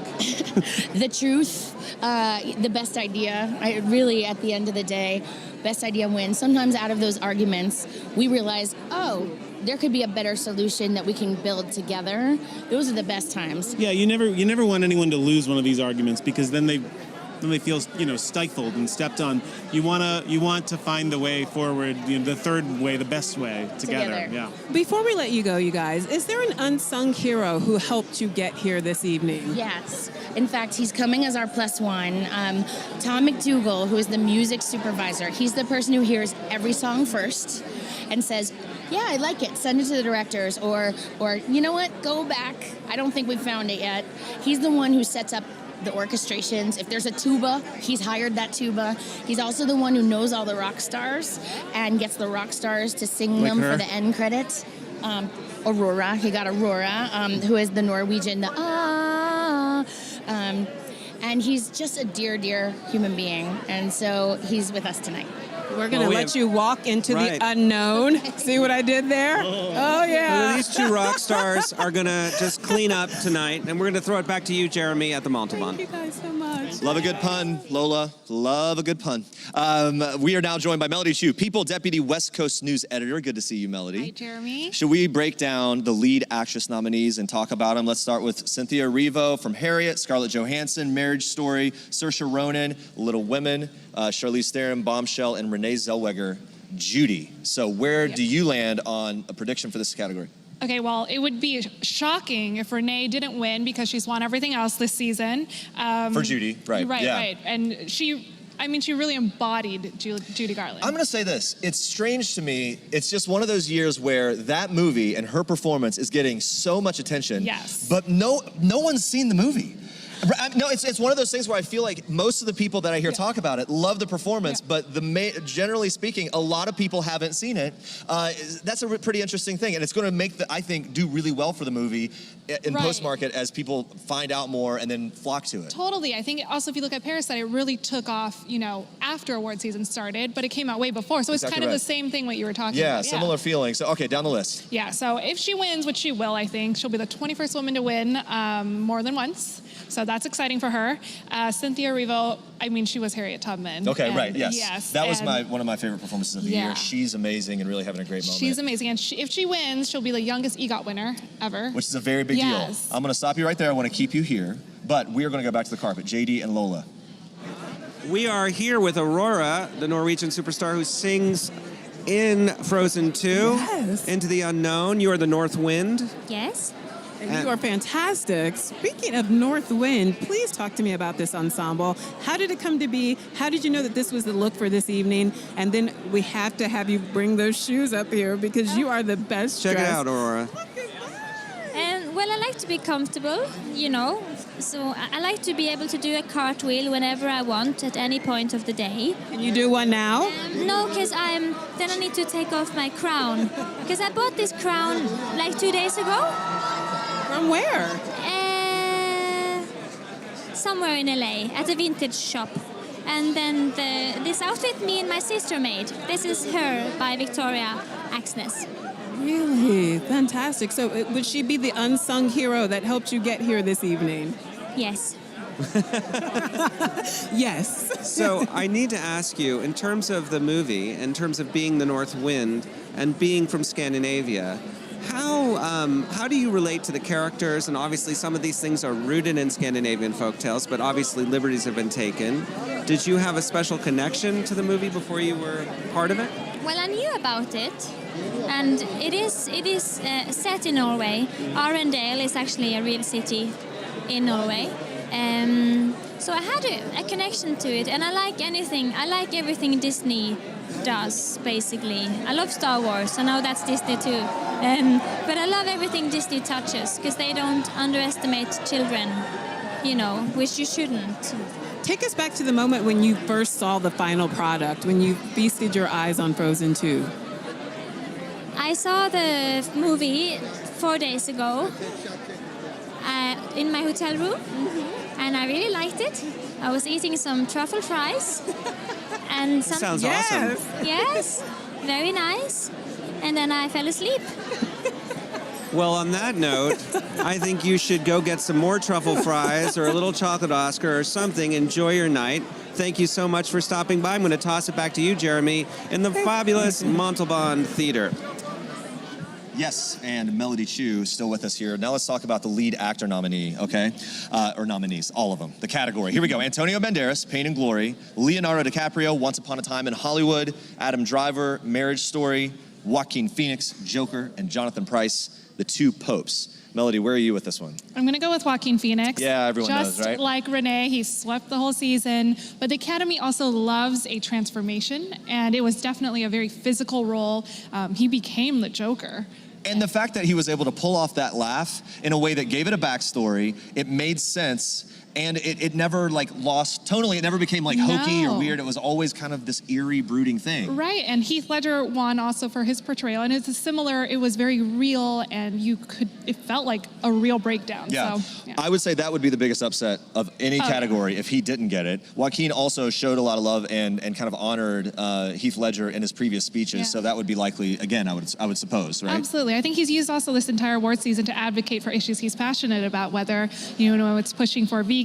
The truth, the best idea. Really, at the end of the day, best idea wins. Sometimes out of those arguments, we realize, oh, there could be a better solution that we can build together. Those are the best times. Yeah, you never want anyone to lose one of these arguments because then they feel stifled and stepped on. You want to find the way forward, the third way, the best way together. Yeah. Before we let you go, you guys, is there an unsung hero who helped you get here this evening? Yes. In fact, he's coming as our +1. Tom McDougall, who is the music supervisor. He's the person who hears every song first and says, yeah, I like it. Send it to the directors. Or you know what? Go back. I don't think we've found it yet. He's the one who sets up the orchestrations. If there's a tuba, he's hired that tuba. He's also the one who knows all the rock stars and gets the rock stars to sing them for the end credits. Aurora, he got Aurora, who is the Norwegian, and he's just a dear, dear human being. And so he's with us tonight. We're going to let you walk into the unknown. See what I did there? Oh, yeah. Well, these two rock stars are going to just clean up tonight, and we're going to throw it back to you, Jeremy, at the Montalban. Thank you guys so much. Love a good pun, Lola. Love a good pun. We are now joined by Melody Chu, People Deputy West Coast News Editor. Good to see you, Melody. Hi, Jeremy. Should we break down the lead actress nominees and talk about them? Let's start with Cynthia Erivo from Harriet, Scarlett Johansson, Marriage Story, Saoirse Ronan, Little Women, Charlize Theron, Bombshell, and Renee Zellweger, Judy. So where do you land on a prediction for this category? Okay, well, it would be shocking if Renee didn't win because she's won everything else this season. For Judy, right. Right. And she really embodied Judy Garland. I'm going to say this. It's strange to me. It's just one of those years where that movie and her performance is getting so much attention. Yes. But no one's seen the movie. No, it's one of those things where I feel like most of the people that I hear talk about it love the performance, but generally speaking, a lot of people haven't seen it. That's a pretty interesting thing, and it's going to make I think, do really well for the movie in post-market as people find out more and then flock to it. Totally. I think also if you look at Parasite, it really took off, after award season started, but it came out way before. So it's kind of the same thing what you were talking about. Yeah, similar feeling. So, okay, down the list. Yeah, so if she wins, which she will, I think, she'll be the 21st woman to win more than once. So that's exciting for her. Cynthia Erivo, I mean, she was Harriet Tubman. Okay, and right, yes. That was one of my favorite performances of the Yeah. year. She's amazing and really having a great moment. She's amazing, and if she wins, she'll be the youngest EGOT winner ever. Which is a very big Yes. deal. I'm going to stop you right there. I want to keep you here, but we are going to go back to the carpet. JD and Lola. We are here with Aurora, the Norwegian superstar who sings in Frozen 2, Yes. Into the Unknown. You are the North Wind. Yes. And you are fantastic. Speaking of North Wind, please talk to me about this ensemble. How did it come to be? How did you know that this was the look for this evening? And then we have to have you bring those shoes up here because you are the best Check dressed. it out, Aurora. Well, I like to be comfortable, you know. So I like to be able to do a cartwheel whenever I want at any point of the day. Can you do one now? No, because then I need to take off my crown. Because I bought this crown like 2 days ago. From where? Somewhere in LA at a vintage shop. And then this outfit me and my sister made. This is Her by Victoria Axness. Really? Fantastic. So would she be the unsung hero that helped you get here this evening? Yes. Yes. So I need to ask you, in terms of the movie, in terms of being the North Wind and being from Scandinavia, how do you relate to the characters? And obviously some of these things are rooted in Scandinavian folktales, but obviously liberties have been taken. Did you have a special connection to the movie before you were part of it? Well, I knew about it, and it is set in Norway. Arendal is actually a real city in Norway. So I had a connection to it, and I like everything Disney does, basically. I love Star Wars. I know that's Disney too. But I love everything Disney touches, because they don't underestimate children, you know, which you shouldn't. Take us back to the moment when you first saw the final product, when you feasted your eyes on Frozen 2. I saw the movie 4 days ago in my hotel room, and I really liked it. I was eating some truffle fries. And some, Sounds awesome. Yes, very nice. And then I fell asleep. Well, on that note, I think you should go get some more truffle fries or a little chocolate Oscar or something. Enjoy your night. Thank you so much for stopping by. I'm going to toss it back to you, Jeremy, in the fabulous Montalban Theater. Yes, and Melody Chu still with us here. Now let's talk about the lead actor nominee, okay? Or nominees, all of them. The category. Here we go. Antonio Banderas, Pain and Glory. Leonardo DiCaprio, Once Upon a Time in Hollywood. Adam Driver, Marriage Story. Joaquin Phoenix, Joker. And Jonathan Pryce, The Two Popes. Melody, where are you with this one? I'm going to go with Joaquin Phoenix. Yeah, everyone knows, right? Just like Renee, he swept the whole season. But the Academy also loves a transformation, and it was definitely a very physical role. He became the Joker. And the fact that he was able to pull off that laugh in a way that gave it a backstory, it made sense, and it never lost tonally. It never became hokey or weird. It was always kind of this eerie, brooding thing. Right, and Heath Ledger won also for his portrayal, and it's similar. It was very real, and it felt like a real breakdown. Yeah. So, yeah. I would say that would be the biggest upset of any category if he didn't get it. Joaquin also showed a lot of love and kind of honored Heath Ledger in his previous speeches, so that would be likely, again, I would suppose, right? Absolutely. I think he's used also this entire award season to advocate for issues he's passionate about, whether, it's pushing for vegan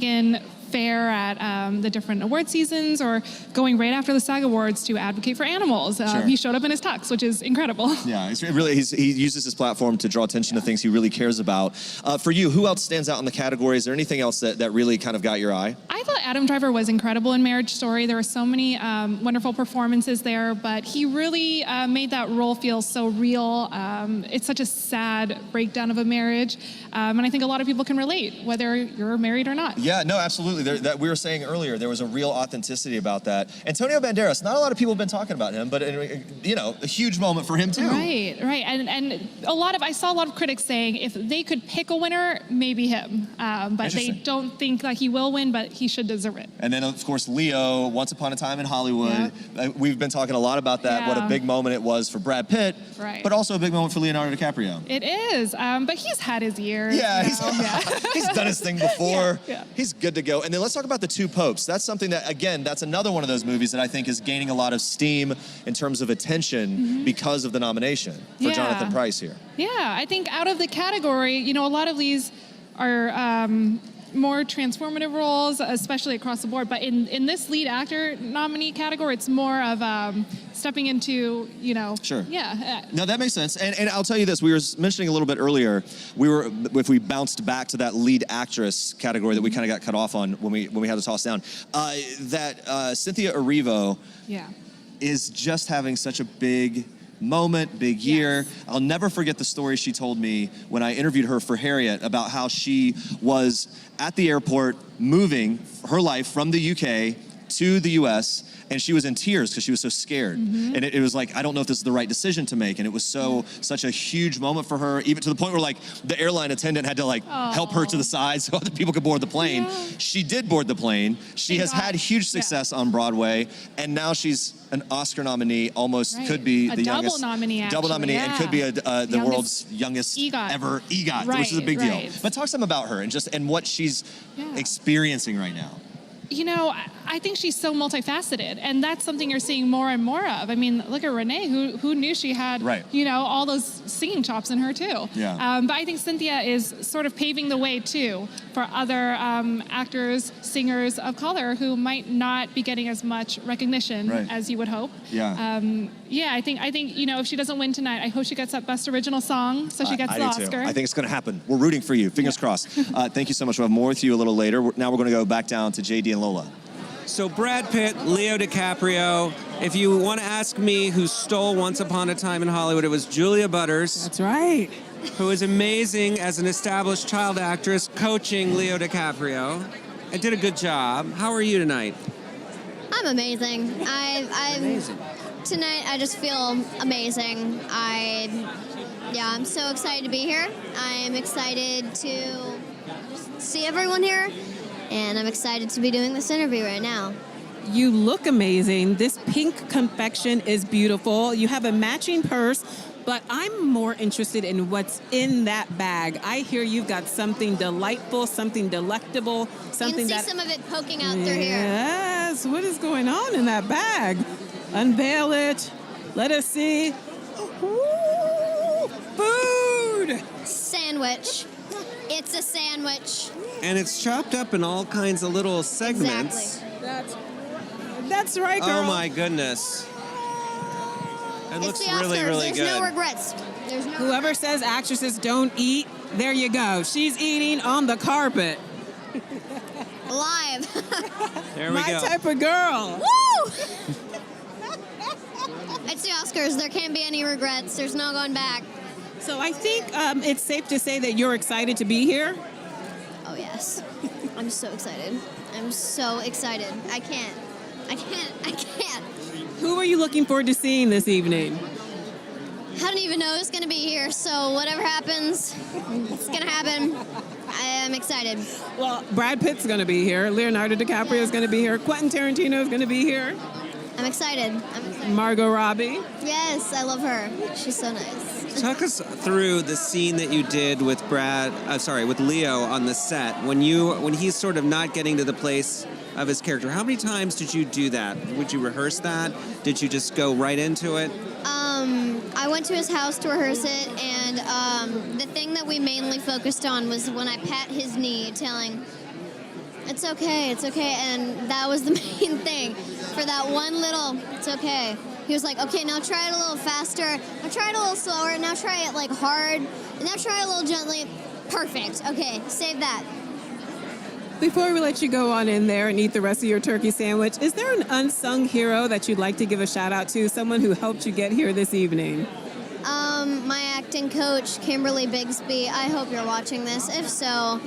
fare at the different award seasons or going right after the SAG Awards to advocate for animals. Sure. He showed up in his tux, which is incredible. Yeah, he uses his platform to draw attention to things he really cares about. For you, who else stands out in the category? Is there anything else that really kind of got your eye? I thought Adam Driver was incredible in Marriage Story. There were so many wonderful performances there, but he really made that role feel so real. It's such a sad breakdown of a marriage, and I think a lot of people can relate, whether you're married or not. Yeah, no, absolutely. That we were saying earlier, there was a real authenticity about that. Antonio Banderas, not a lot of people have been talking about him, but a huge moment for him too. Right. And I saw a lot of critics saying if they could pick a winner, maybe him. But they don't think that he will win, but he should deserve it. And then, of course, Leo, Once Upon a Time in Hollywood. Yeah. We've been talking a lot about that, what a big moment it was for Brad Pitt, but also a big moment for Leonardo DiCaprio. It is, but he's had his years. Yeah, he's done his thing before. Yeah. He's good to go. And then let's talk about The Two Popes. That's something that, again, that's another one of those movies that I think is gaining a lot of steam in terms of attention because of the nomination for Jonathan Pryce here. Yeah, I think out of the category, a lot of these are more transformative roles, especially across the board. But in this lead actor nominee category, it's more of stepping into, Sure. Yeah. No, that makes sense. And I'll tell you this, we were mentioning a little bit earlier, if we bounced back to that lead actress category that we kind of got cut off on when we had to toss down, that Cynthia Erivo is just having such a big moment, big year. I'll never forget the story she told me when I interviewed her for Harriet about how she was at the airport moving her life from the UK to the US, and she was in tears because she was so scared. And it was like, I don't know if this is the right decision to make. And it was such a huge moment for her, even to the point where like the airline attendant had to like help her to the side so other people could board the plane. She did board the plane. She has had huge success on Broadway, and now she's an Oscar nominee, almost could be the youngest. Double nominee, and could be the world's youngest ever EGOT, which is a big deal. But talk some about her and what she's experiencing right now. I think she's so multifaceted, and that's something you're seeing more and more of. I mean, look at Renee, who knew she had, all those singing chops in her too. But I think Cynthia is sort of paving the way too for other actors, singers of color who might not be getting as much recognition as you would hope. I think if she doesn't win tonight, I hope she gets that Best Original Song, so she gets the Oscar. Too. I think it's going to happen. We're rooting for you. Fingers crossed. Thank you so much. We'll have more with you a little later. Now we're going to go back down to JD and Lola. So Brad Pitt, Leo DiCaprio. If you want to ask me who stole Once Upon a Time in Hollywood, it was Julia Butters. That's right. Who is amazing as an established child actress coaching Leo DiCaprio. I did a good job. How are you tonight? I'm amazing. Amazing. Tonight I just feel amazing. I'm so excited to be here. I'm excited to see everyone here. And I'm excited to be doing this interview right now. You look amazing. This pink confection is beautiful. You have a matching purse, but I'm more interested in what's in that bag. I hear you've got something delightful, something delectable, something you can see some of it poking out through here. Yes, what is going on in that bag? Unveil it. Let us see. Ooh, food! Sandwich. It's a sandwich. And it's chopped up in all kinds of little segments. Exactly. That's right, girl. Oh my goodness. It looks really, really good. There's no regrets. Whoever says actresses don't eat, there you go. She's eating on the carpet. Live. There we go. My type of girl. Woo! It's the Oscars. There can't be any regrets. There's no going back. So I think it's safe to say that you're excited to be here. Oh, yes. I'm so excited. I'm so excited. I can't. Who are you looking forward to seeing this evening? I don't even know who's going to be here, so whatever happens, it's going to happen. I am excited. Well, Brad Pitt's going to be here. Leonardo DiCaprio is going to be here. Quentin Tarantino is going to be here. I'm excited. Margot Robbie. Yes, I love her. She's so nice. Talk us through the scene that you did with with Leo on the set when he's sort of not getting to the place of his character. How many times did you do that? Would you rehearse that? Did you just go right into it? I went to his house to rehearse it, and the thing that we mainly focused on was when I pat his knee, telling, it's okay, and that was the main thing. For that one little, it's okay. He was like, okay, now try it a little faster, now try it a little slower, now try it like hard, and now try it a little gently. Perfect, okay, save that. Before we let you go on in there and eat the rest of your turkey sandwich, is there an unsung hero that you'd like to give a shout out to, someone who helped you get here this evening? My acting coach, Kimberly Bigsby, I hope you're watching this. If so,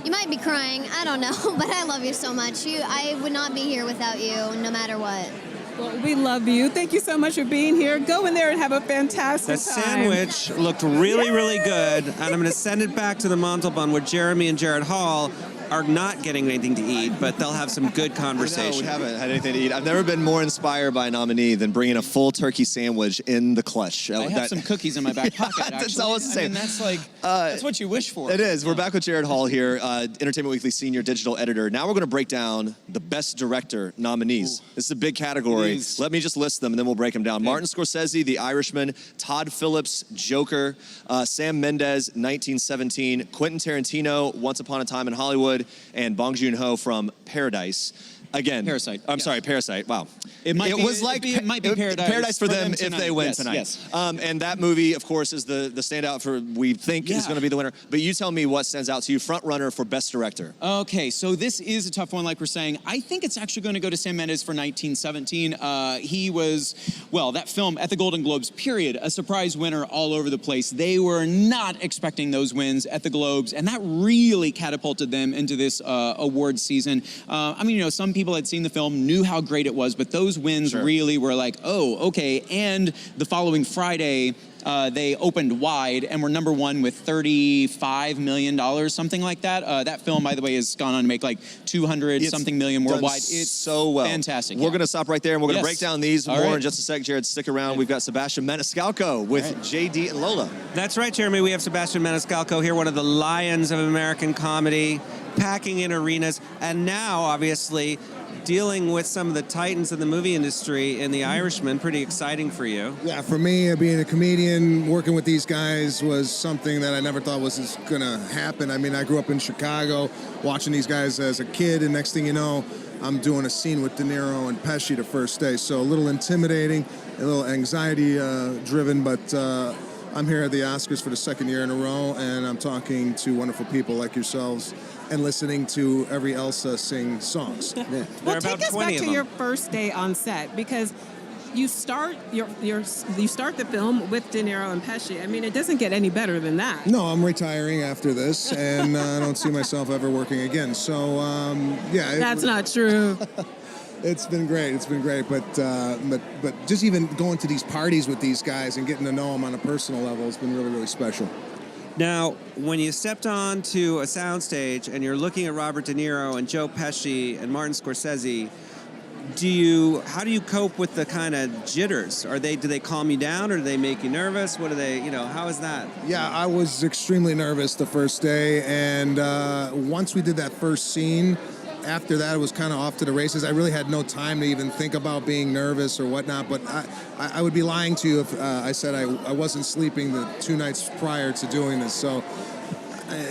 you might be crying, I don't know, but I love you so much. I would not be here without you, no matter what. Well, we love you. Thank you so much for being here. Go in there and have a fantastic The time. sandwich looked really, really good, and I'm going to send it back to the Montalban where Jeremy and Jared Hall are not getting anything to eat, but they'll have some good conversation. No, we haven't had anything to eat. I've never been more inspired by a nominee than bringing a full turkey sandwich in the clutch. I have some cookies in my back pocket, actually. That's all I was saying. I mean, that's like, that's what you wish for. It is. We're back with Jared Hall here, Entertainment Weekly Senior Digital Editor. Now we're going to break down the Best Director nominees. This is a big category. Let me just list them, and then we'll break them down. Martin Scorsese, The Irishman. Todd Phillips, Joker. Sam Mendes, 1917. Quentin Tarantino, Once Upon a Time in Hollywood. Hollywood, and Bong Joon-ho from Paradise. Again, Parasite. I'm sorry, Parasite. Wow. It might be, was like it might be Paradise for them if tonight. they win Yes, tonight. yes. And that movie, of course, is the standout for we think is going to be the winner. But you tell me what stands out to you, front runner for Best Director. Okay, so this is a tough one, like we're saying. I think it's actually going to go to Sam Mendes for 1917. He was, well, that film at the Golden Globes, period, a surprise winner all over the place. They were not expecting those wins at the Globes, and that really catapulted them into this award season. I mean, you know, some people had seen the film, knew how great it was, but those wins really were like, oh, okay. And the following Friday, they opened wide and were number one with $35 million, something like that. That film, by the way, has gone on to make like 200-something million worldwide. It's so well. Fantastic. We're going to stop right there, and we're going to break down these more in just a sec. Jared, stick around. We've got Sebastian Maniscalco with JD and Lola. That's right, Jeremy. We have Sebastian Maniscalco here, one of the lions of American comedy, packing in arenas, and now, obviously, dealing with some of the titans of the movie industry in The Irishman. Pretty exciting for you. Yeah, for me, being a comedian, working with these guys was something that I never thought was going to happen. I mean, I grew up in Chicago, watching these guys as a kid, and next thing you know, I'm doing a scene with De Niro and Pesci the first day. So a little intimidating, a little anxiety-driven, but I'm here at the Oscars for the second year in a row, and I'm talking to wonderful people like yourselves and listening to every Elsa sing songs. Well, take us back to your first day on set, because you start you start the film with De Niro and Pesci. I mean, it doesn't get any better than that. No, I'm retiring after this, and I don't see myself ever working again. So, yeah. That's not true. It's been great. It's been great, but just even going to these parties with these guys and getting to know them on a personal level has been really, really special. Now, when you stepped onto a soundstage and you're looking at Robert De Niro and Joe Pesci and Martin Scorsese, how do you cope with the kind of jitters? Do they calm you down, or do they make you nervous? What do they, how is that? Yeah, I was extremely nervous the first day, and once we did that first scene, after that, it was kind of off to the races. I really had no time to even think about being nervous or whatnot, but I would be lying to you if I said I wasn't sleeping the 2 nights prior to doing this. So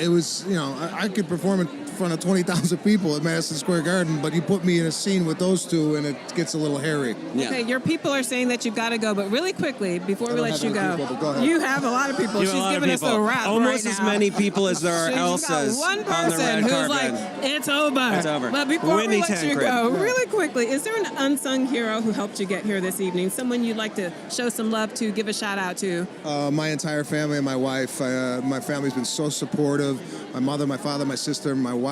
it was, I could perform in front of 20,000 people at Madison Square Garden, but you put me in a scene with those two and it gets a little hairy. Okay, your people are saying that you've got to go, but really quickly, before we let you go, you have a lot of people. She's giving us a wrap almost right as now. many people as there are Elsas one on the person red who's carpet. like, it's over. It's over. But before Whitney we let you Tancred. go, really quickly, is there an unsung hero who helped you get here this evening? Someone you'd like to show some love to, give a shout out to? My entire family and my wife. My family's been so supportive. My mother, my father, my sister, my wife.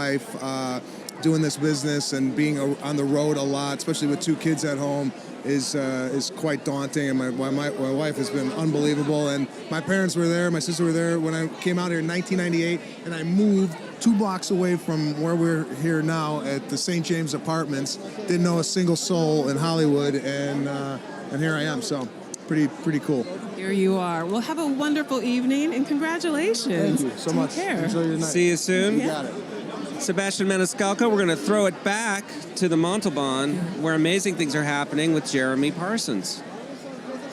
Doing this business and being on the road a lot, especially with 2 kids at home, is quite daunting. And my wife has been unbelievable. And my parents were there, my sister were there when I came out here in 1998, and I moved 2 blocks away from where we're here now at the St. James Apartments. Didn't know a single soul in Hollywood, and here I am. So pretty cool. Here you are. Well, have a wonderful evening and congratulations. Thank you so much. Take care. Enjoy your night. See you soon. You got it. Sebastian Maniscalco, we're going to throw it back to the Montalban, where amazing things are happening with Jeremy Parsons.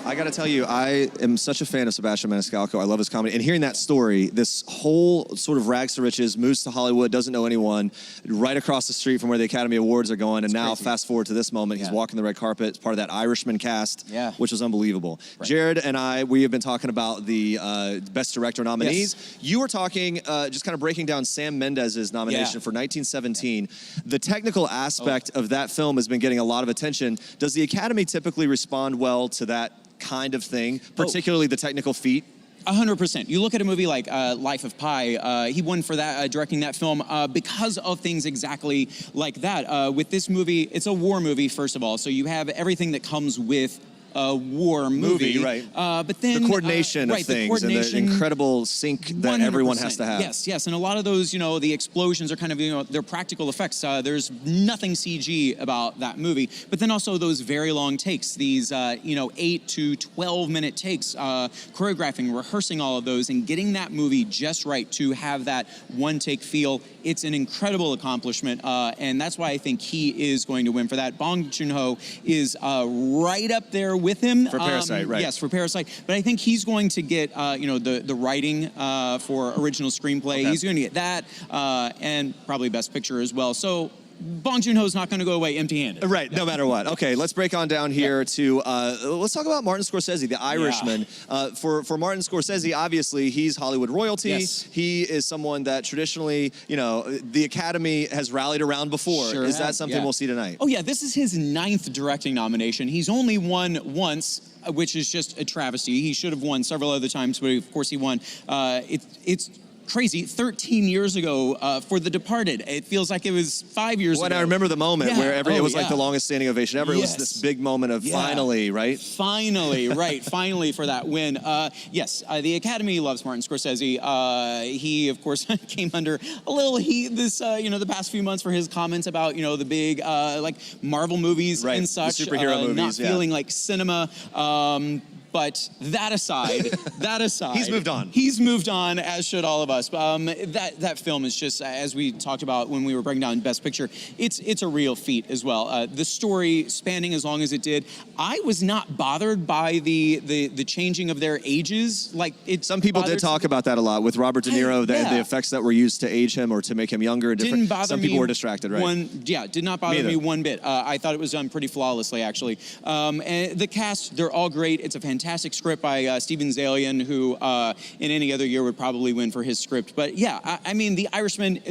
I got to tell you, I am such a fan of Sebastian Maniscalco. I love his comedy. And hearing that story, this whole sort of rags to riches, moves to Hollywood, doesn't know anyone, right across the street from where the Academy Awards are going. And now, fast forward to this moment, he's walking the red carpet. It's part of that Irishman cast, which was unbelievable. Right. Jared and I, we have been talking about the Best Director nominees. Yes. You were talking, just kind of breaking down Sam Mendes' nomination for 1917. The technical aspect of that film has been getting a lot of attention. Does the Academy typically respond well to that kind of thing, particularly the technical feat? 100%. You look at a movie like Life of Pi, he won for that, directing that film because of things exactly like that. With this movie, it's a war movie, first of all, so you have everything that comes with a war movie. Right. But then the coordination of things and the incredible sync that 100%. everyone has to have. Yes, and a lot of those, the explosions are kind of, they're practical effects. There's nothing CG about that movie. But then also those very long takes, these, 8 to 12-minute takes, choreographing, rehearsing all of those, and getting that movie just right to have that one-take feel. It's an incredible accomplishment, and that's why I think he is going to win for that. Bong Joon-ho is right up there with him. For Parasite, right. Yes, for Parasite. But I think he's going to get, the writing for original screenplay. Okay. He's going to get that, and probably Best Picture as well. So Bong Joon-ho's not going to go away empty-handed. Right, no matter what. Okay, let's break on down here to, let's talk about Martin Scorsese, the Irishman. For Martin Scorsese, obviously, he's Hollywood royalty. Yes. He is someone that traditionally, the Academy has rallied around before. Sure is that has, something we'll see tonight? Oh, yeah, this is his 9th directing nomination. He's only won once, which is just a travesty. He should have won several other times, but of course he won. It's crazy. 13 years ago for The Departed. It feels like it was 5 years ago. I remember the moment where it was like the yeah. longest standing ovation ever. It was this big moment of finally, right? Finally, right. Finally for that win. Yes, the Academy loves Martin Scorsese. He, of course, came under a little heat the past few months for his comments about, the big, like Marvel movies and such. The superhero movies, not feeling like cinema. But that aside, he's moved on. He's moved on, as should all of us. That film is just, as we talked about when we were breaking down Best Picture, it's a real feat as well. The story spanning as long as it did, I was not bothered by the changing of their ages. Some people did talk about that a lot with Robert De Niro, the effects that were used to age him or to make him younger and different. Didn't bother Some people were distracted, right? Did not bother me one bit. I thought it was done pretty flawlessly, actually. And the cast, they're all great. It's a fantastic script by Steven Zaillian, who in any other year would probably win for his script. But yeah, I mean, The Irishman,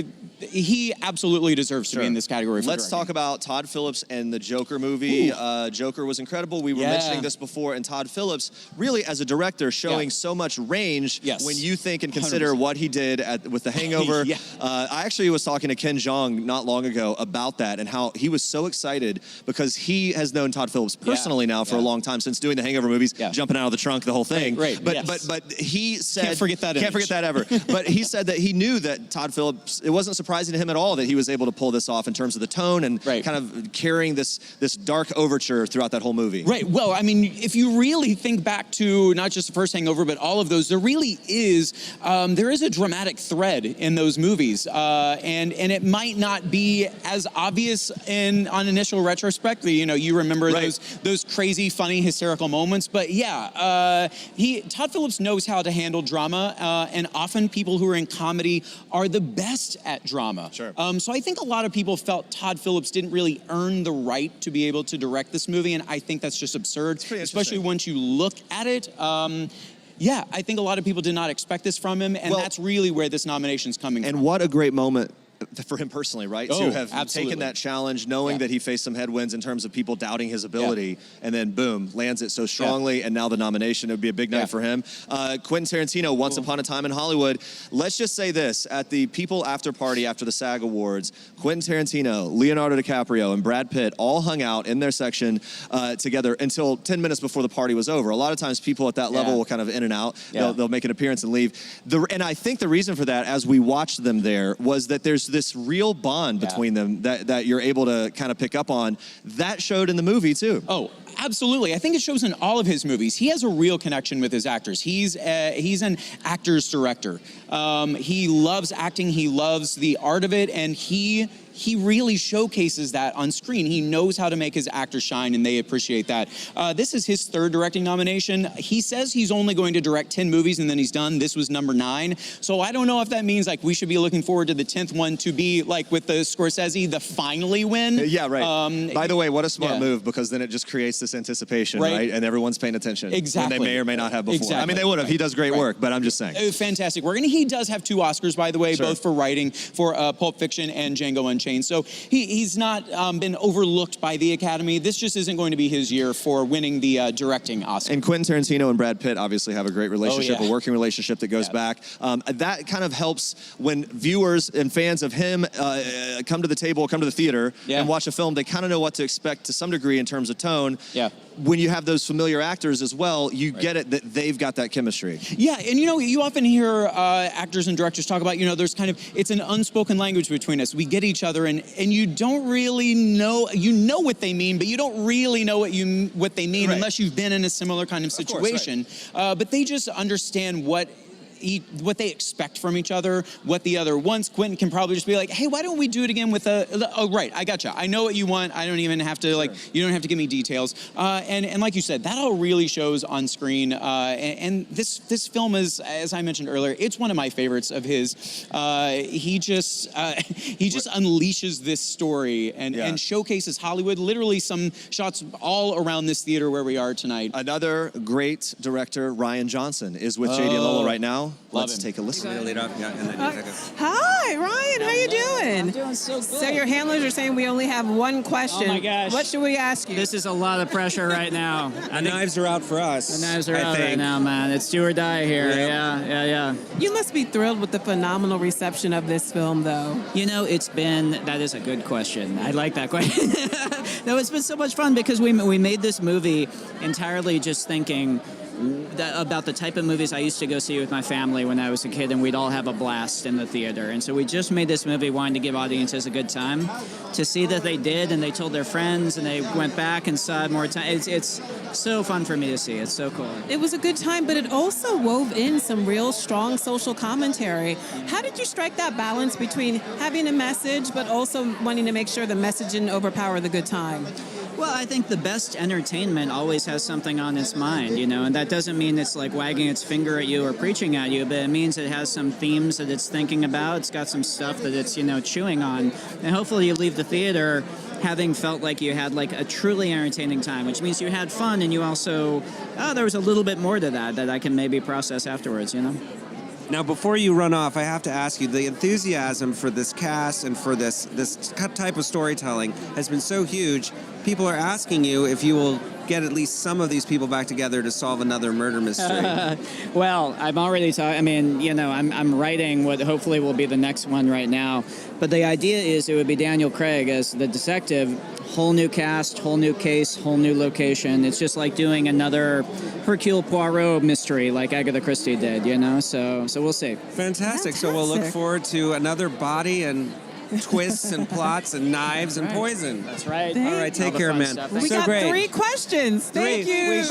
he absolutely deserves to be in this category. Let's talk about Todd Phillips and the Joker movie. Joker was incredible. We were mentioning this before, and Todd Phillips, really as a director, showing so much range when you think and consider 100%. What he did with The Hangover. I actually was talking to Ken Jeong not long ago about that and how he was so excited because he has known Todd Phillips personally now for a long time, since doing the Hangover movies, jumping out of the trunk, the whole thing. But he said... Can't forget that ever. But he said that he knew that Todd Phillips, it wasn't surprising to him at all that he was able to pull this off in terms of the tone and kind of carrying this dark overture throughout that whole movie. Right. Well, I mean, if you really think back to not just the first Hangover, but all of those, there really is, there is a dramatic thread in those movies. And it might not be as obvious on initial retrospect. You remember those crazy, funny, hysterical moments. But yeah, Todd Phillips knows how to handle drama, and often people who are in comedy are the best at drama. Sure. So I think a lot of people felt Todd Phillips didn't really earn the right to be able to direct this movie, and I think that's just absurd, especially once you look at it. Yeah, I think a lot of people did not expect this from him, and that's really where this nomination's coming from. And what a great moment for him personally, right? Oh, to have taken that challenge, knowing that he faced some headwinds in terms of people doubting his ability, and then boom, lands it so strongly, and now the nomination. It would be a big night for him. Quentin Tarantino, Once Upon a Time in Hollywood. Let's just say this, at the People After Party after the SAG Awards, Quentin Tarantino, Leonardo DiCaprio, and Brad Pitt all hung out in their section together until 10 minutes before the party was over. A lot of times people at that level will kind of in and out. They'll make an appearance and leave. And I think the reason for that, as we watched them there, was that there's this real bond between them that you're able to kind of pick up on. That showed in the movie too. Oh, absolutely. I think it shows in all of his movies. He has a real connection with his actors. He's an actor's director. He loves acting. He loves the art of it, and he really showcases that on screen. He knows how to make his actors shine, and they appreciate that. This is his 3rd directing nomination. He says he's only going to direct 10 movies, and then he's done. This was number 9. So I don't know if that means we should be looking forward to the 10th one to be with the Scorsese, the finally win. Yeah, right. By the way, what a smart move, because then it just creates this anticipation, right? And everyone's paying attention. Exactly. When they may or may not have before. I mean, they would have. He does great work, but I'm just saying. Fantastic work. And he does have 2 Oscars, by the way, both for writing for Pulp Fiction and Django Unchained. So he's not been overlooked by the Academy. This just isn't going to be his year for winning the directing Oscar. And Quentin Tarantino and Brad Pitt obviously have a great relationship, a working relationship that goes back. That kind of helps when viewers and fans of him come to the table, come to the theater, and watch a film. They kind of know what to expect to some degree in terms of tone. When you have those familiar actors as well, you get it that they've got that chemistry. Yeah, and you often hear actors and directors talk about, there's kind of, it's an unspoken language between us. We get each other, and you don't really know, what they mean, but you don't really know what they mean unless you've been in a similar kind of situation. But they just understand what what they expect from each other, what the other wants. Quentin can probably just be like, hey, why don't we do it again with oh, right, I gotcha. I know what you want. I don't even have to, you don't have to give me details. And like you said, that all really shows on screen. And this film is, as I mentioned earlier, it's one of my favorites of his. He just unleashes this story and showcases Hollywood. Literally some shots all around this theater where we are tonight. Another great director, Ryan Johnson, is with JD and Lola right now. Let's take a listen. Hi, Ryan. How you doing? I'm doing so good. So your handlers are saying we only have one question. Oh my gosh. What should we ask you? This is a lot of pressure right now. The knives are out for us. The knives are out right now, man. It's do or die here. Yeah. You must be thrilled with the phenomenal reception of this film, though. You know, that is a good question. I like that question. No, it's been so much fun because we made this movie entirely just thinking about the type of movies I used to go see with my family when I was a kid, and we'd all have a blast in the theater. And so we just made this movie wanting to give audiences a good time. To see that they did, and they told their friends, and they went back and saw it more time. It's so fun for me to see. It's so cool. It was a good time, but it also wove in some real strong social commentary. How did you strike that balance between having a message, but also wanting to make sure the message didn't overpower the good time? Well, I think the best entertainment always has something on its mind, and that doesn't mean it's like wagging its finger at you or preaching at you, but it means it has some themes that it's thinking about. It's got some stuff that it's, chewing on. And hopefully you leave the theater having felt like you had like a truly entertaining time, which means you had fun and you also, there was a little bit more to that I can maybe process afterwards, Now, before you run off, I have to ask you, the enthusiasm for this cast and for this type of storytelling has been so huge. People are asking you if you will get at least some of these people back together to solve another murder mystery. Well, I'm already talking. I'm writing what hopefully will be the next one right now. But the idea is it would be Daniel Craig as the detective, whole new cast, whole new case, whole new location. It's just like doing another Hercule Poirot mystery like Agatha Christie did, So we'll see. Fantastic. So we'll look forward to another body and twists and plots and knives and poison. That's right. All right, take care, man. We got 3 questions. Thank you. We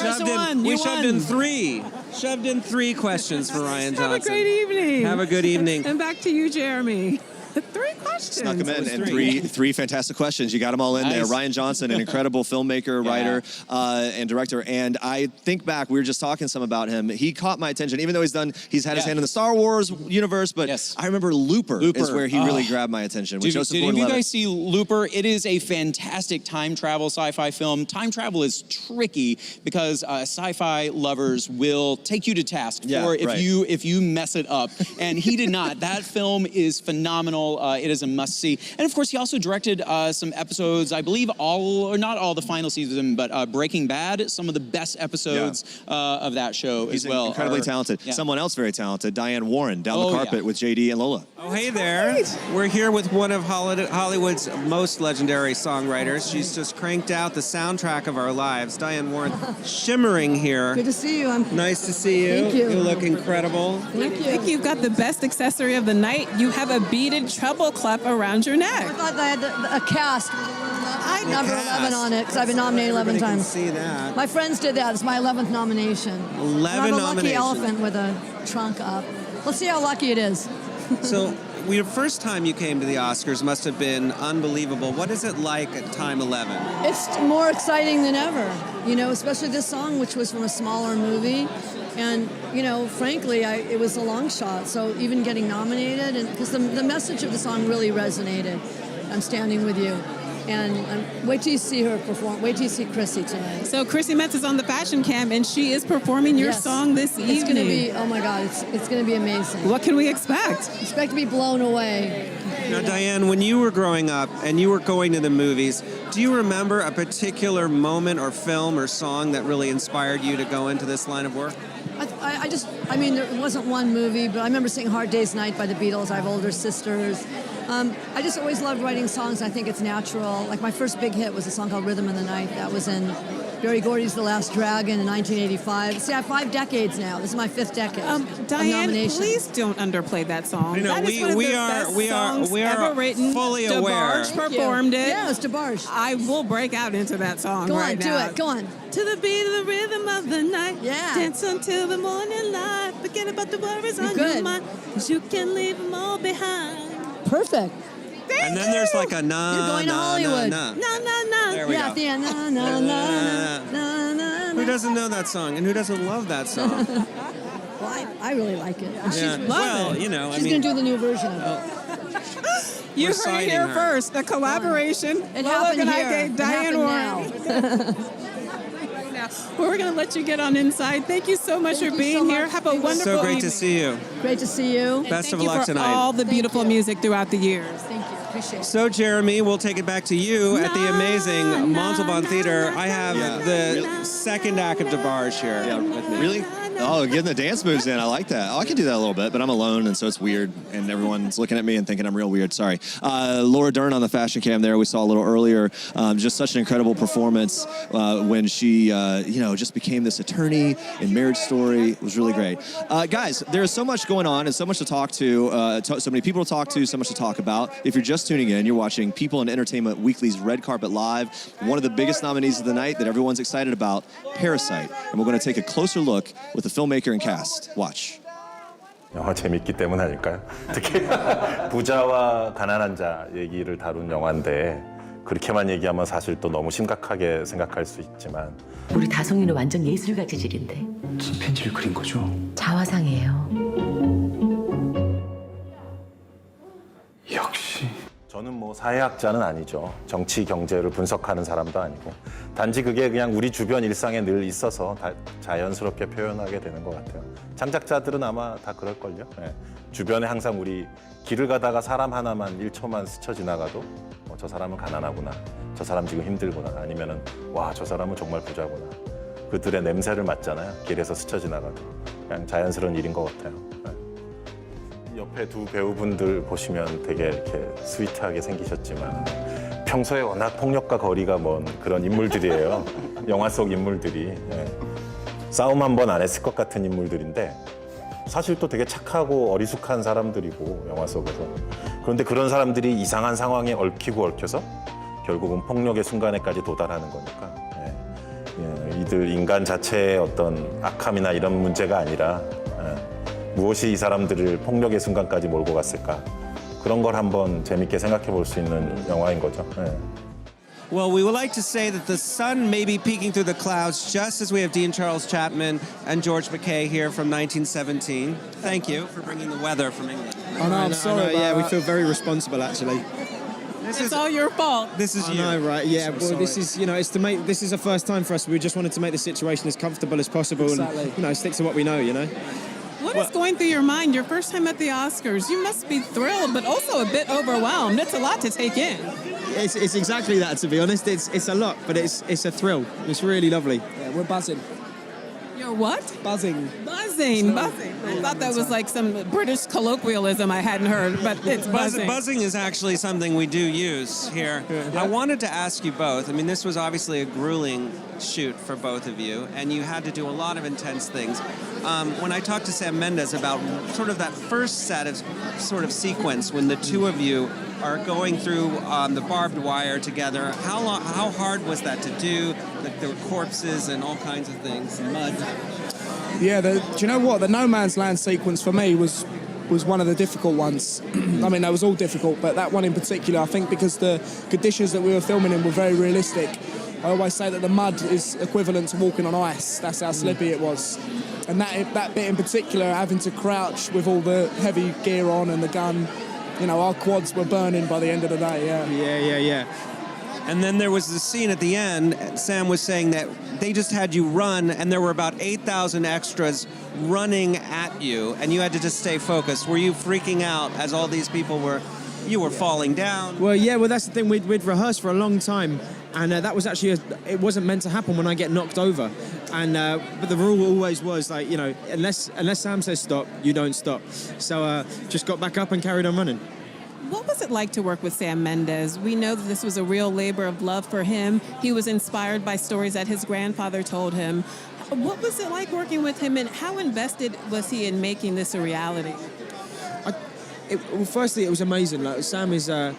shoved in 3. Shoved in 3 questions for Ryan Johnson. Have a great evening. Have a good evening. And back to you, Jeremy. 3 questions. Snuck them in, and three fantastic questions. You got them all in there. Ryan Johnson, an incredible filmmaker, writer, and director. And I think back, we were just talking some about him. He caught my attention, even though he's had his hand in the Star Wars universe. But I remember Looper is where he really grabbed my attention. Did you guys see Looper? It is a fantastic time travel sci-fi film. Time travel is tricky because sci-fi lovers will take you to task for if you mess it up. And he did not. That film is phenomenal. It is a must-see. And, of course, he also directed some episodes, I believe all, or not all the final season, but Breaking Bad, some of the best episodes of that show as well. He's incredibly talented. Someone else very talented, Diane Warren, down the carpet with JD and Lola. Oh, hey there. We're here with one of Hollywood's most legendary songwriters. She's just cranked out the soundtrack of our lives. Diane Warren, shimmering here. Good to see you. Nice to see you. Thank you. You look incredible. Thank you. I think you've got the best accessory of the night. You have a beaded treble clef around your neck. I thought I had a cast with number 11 on it because I've been nominated 11 times. Can see that. My friends did that. It's my 11th nomination. 11 I'm a lucky nominations. elephant with a trunk up. Let's see how lucky it is. So, the first time you came to the Oscars must have been unbelievable. What is it like at time 11? It's more exciting than ever, especially this song, which was from a smaller movie. And, frankly, it was a long shot. So even getting nominated, and because the message of the song really resonated, I'm standing with you. And wait till you see her perform. Wait till you see Chrissy tonight. So Chrissy Metz is on the fashion cam, and she is performing your song this evening. It's going to be, oh my God, it's going to be amazing. What can we expect? Expect to be blown away. Now, Diane, when you were growing up and you were going to the movies, do you remember a particular moment or film or song that really inspired you to go into this line of work? There wasn't one movie, but I remember seeing Hard Day's Night by the Beatles. I have older sisters. I just always loved writing songs. I think it's natural. Like my first big hit was a song called Rhythm of the Night. That was in Berry Gordy's The Last Dragon in 1985. See, I have 5 decades now. This is my 5th decade. Diane, nomination. please don't underplay that song. You know, that is one of the best songs ever written. fully aware. DeBarge performed it. Yes, DeBarge. I will break out into that song Go right on, now. do it. Go on. To the beat of the rhythm of the night. Yeah. Dance until the morning light. Forget about the worries on good. your mind. 'Cause you can leave them all behind. Perfect. And then there's like a na, You're going to na, Hollywood. na, na. No, no, no. There we Yeah, go. at the end. Na, na, na, na, na, na. Who doesn't know that song and who doesn't love that song? Well, I really like it. And Yeah. She's Well, you know, I she's mean- going to do the new version of it. You We're heard it citing here her. first. A collaboration. It Lola happened here. Ogunnaike, It Diane happened Warren. Well, we're going to let you get on inside. Thank you so much Thank for you being so here. much. Have a wonderful So great evening. to see you. Great to see you. Best of Thank you luck for tonight. all the beautiful music throughout the years. Thank you. Appreciate it. So, Jeremy, we'll take it back to you at the amazing Montalban Theater. I have the second act of DeBarge here with me. Really? Oh, getting the dance moves in. I like that. Oh, I can do that a little bit, but I'm alone, and so it's weird, and everyone's looking at me and thinking I'm real weird. Sorry. Laura Dern on the fashion cam there, we saw a little earlier. Just such an incredible performance when she, just became this attorney in Marriage Story. It was really great. Guys, there's so much going on and so much to talk to, so many people to talk to, so much to talk about. If you're just tuning in, you're watching People and Entertainment Weekly's Red Carpet Live. One of the biggest nominees of the night that everyone's excited about, Parasite. And we're going to take a closer look with the filmmaker and cast. Watch. 영화 재밌기 때문 아닐까요? 특히 부자와 가난한 자 얘기를 다룬 영화인데 그렇게만 얘기하면 사실 또 너무 심각하게 생각할 수 있지만 우리 다송이는 완전 예술가 재질인데 무슨 편지를 그린 거죠? 자화상이에요. 역시 저는 뭐 사회학자는 아니죠. 정치 경제를 분석하는 사람도 아니고 단지 그게 그냥 우리 주변 일상에 늘 있어서 자연스럽게 표현하게 되는 것 같아요. 창작자들은 아마 다 그럴걸요. 네. 주변에 항상 우리 길을 가다가 사람 하나만 1초만 스쳐 지나가도 저 사람은 가난하구나, 저 사람 지금 힘들구나, 아니면은 와, 저 사람은 정말 부자구나. 그들의 냄새를 맡잖아요. 길에서 스쳐 지나가도 그냥 자연스러운 일인 것 같아요. 네. 옆에 두 배우분들 보시면 되게 이렇게 스위트하게 생기셨지만 평소에 워낙 폭력과 거리가 먼 그런 인물들이에요. 영화 속 인물들이. 예. 싸움 한 번 안 했을 것 같은 인물들인데 사실 또 되게 착하고 어리숙한 사람들이고 영화 속에서. 그런데 그런 사람들이 이상한 상황에 얽히고 얽혀서 결국은 폭력의 순간에까지 도달하는 거니까 이들 인간 자체의 어떤 악함이나 이런 문제가 아니라 무엇이 이 사람들을 폭력의 순간까지 몰고 갔을까? 그런 걸 한번 재밌게 생각해 볼 수 있는 영화인 거죠. 네. Well, we would like to say that the sun may be peeking through the clouds just as we have Dean Charles Chapman and George McKay here from 1917. Thank you for bringing the weather from England. I know, I'm sorry. Yeah, we feel very responsible actually. It's all your fault. This is I you. know, right? Yeah. So Well, sorry. this is, it's to make. This is a first time for us. We just wanted to make the situation as comfortable as possible, Exactly. and stick to what we know. What is going through your mind? Your first time at the Oscars. You must be thrilled, but also a bit overwhelmed. It's a lot to take in. It's exactly that. To be honest, it's a lot, but it's a thrill. It's really lovely. Yeah, we're buzzing. You're what? Buzzing. Buzzing. I thought that was like some British colloquialism I hadn't heard, but it's buzzing. Buzzing is actually something we do use here. I wanted to ask you both. I mean, this was obviously a grueling shoot for both of you, and you had to do a lot of intense things. When I talked to Sam Mendes about sort of that first set of sort of sequence when the two of you are going through the barbed wire together, how hard was that to do? Like there were corpses and all kinds of things, mud. Yeah, do you know what? The No Man's Land sequence for me was one of the difficult ones. I mean, they was all difficult, but that one in particular, I think because the conditions that we were filming in were very realistic. I always say that the mud is equivalent to walking on ice. That's how slippy it was. And that bit in particular, having to crouch with all the heavy gear on and the gun, our quads were burning by the end of the day, Yeah. And then there was the scene at the end, Sam was saying that they just had you run, and there were about 8,000 extras running at you, and you had to just stay focused. Were you freaking out as all these people were falling down? Well, that's the thing. We'd rehearsed for a long time, and that was actually, it wasn't meant to happen when I get knocked over. And but the rule always was like, unless Sam says stop, you don't stop. So just got back up and carried on running. What was it like to work with Sam Mendes? We know that this was a real labor of love for him. He was inspired by stories that his grandfather told him. What was it like working with him, and how invested was he in making this a reality? Well, firstly, it was amazing. Like Sam's a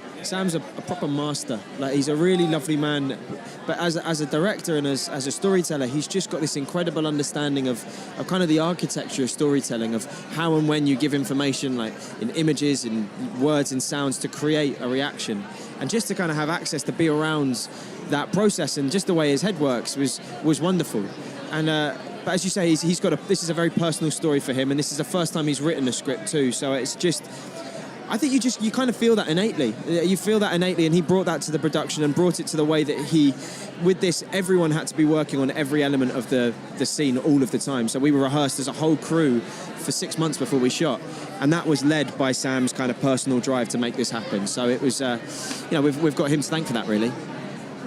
proper master. Like he's a really lovely man, but as a director and as a storyteller, he's just got this incredible understanding of kind of the architecture of storytelling, of how and when you give information, like in images, in words, in sounds, to create a reaction, and just to kind of have access to be around that process, and just the way his head works was wonderful. And but as you say, this is a very personal story for him, and this is the first time he's written a script too. So it's just, I think you kind of feel that innately. You feel that innately, and he brought that to the production and brought it to the way that with this, everyone had to be working on every element of the scene all of the time. So we were rehearsed as a whole crew for 6 months before we shot, and that was led by Sam's kind of personal drive to make this happen. So it was, we've got him to thank for that, really.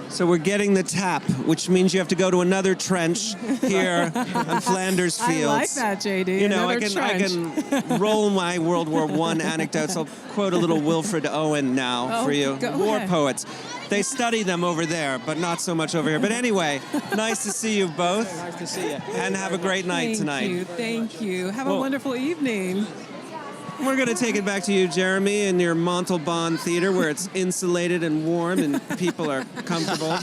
So we're getting the tap, which means you have to go to another trench here on Flanders Fields. I like that, JD. You know, I can roll my World War I anecdotes. I'll quote a little Wilfred Owen now for you. War poets. They study them over there, but not so much over here. But anyway, nice to see you both. Nice to see you. And have a great night tonight. Thank you. Have a wonderful evening. We're going to take it back to you, Jeremy, in your Montalban Theater, where it's insulated and warm and people are comfortable.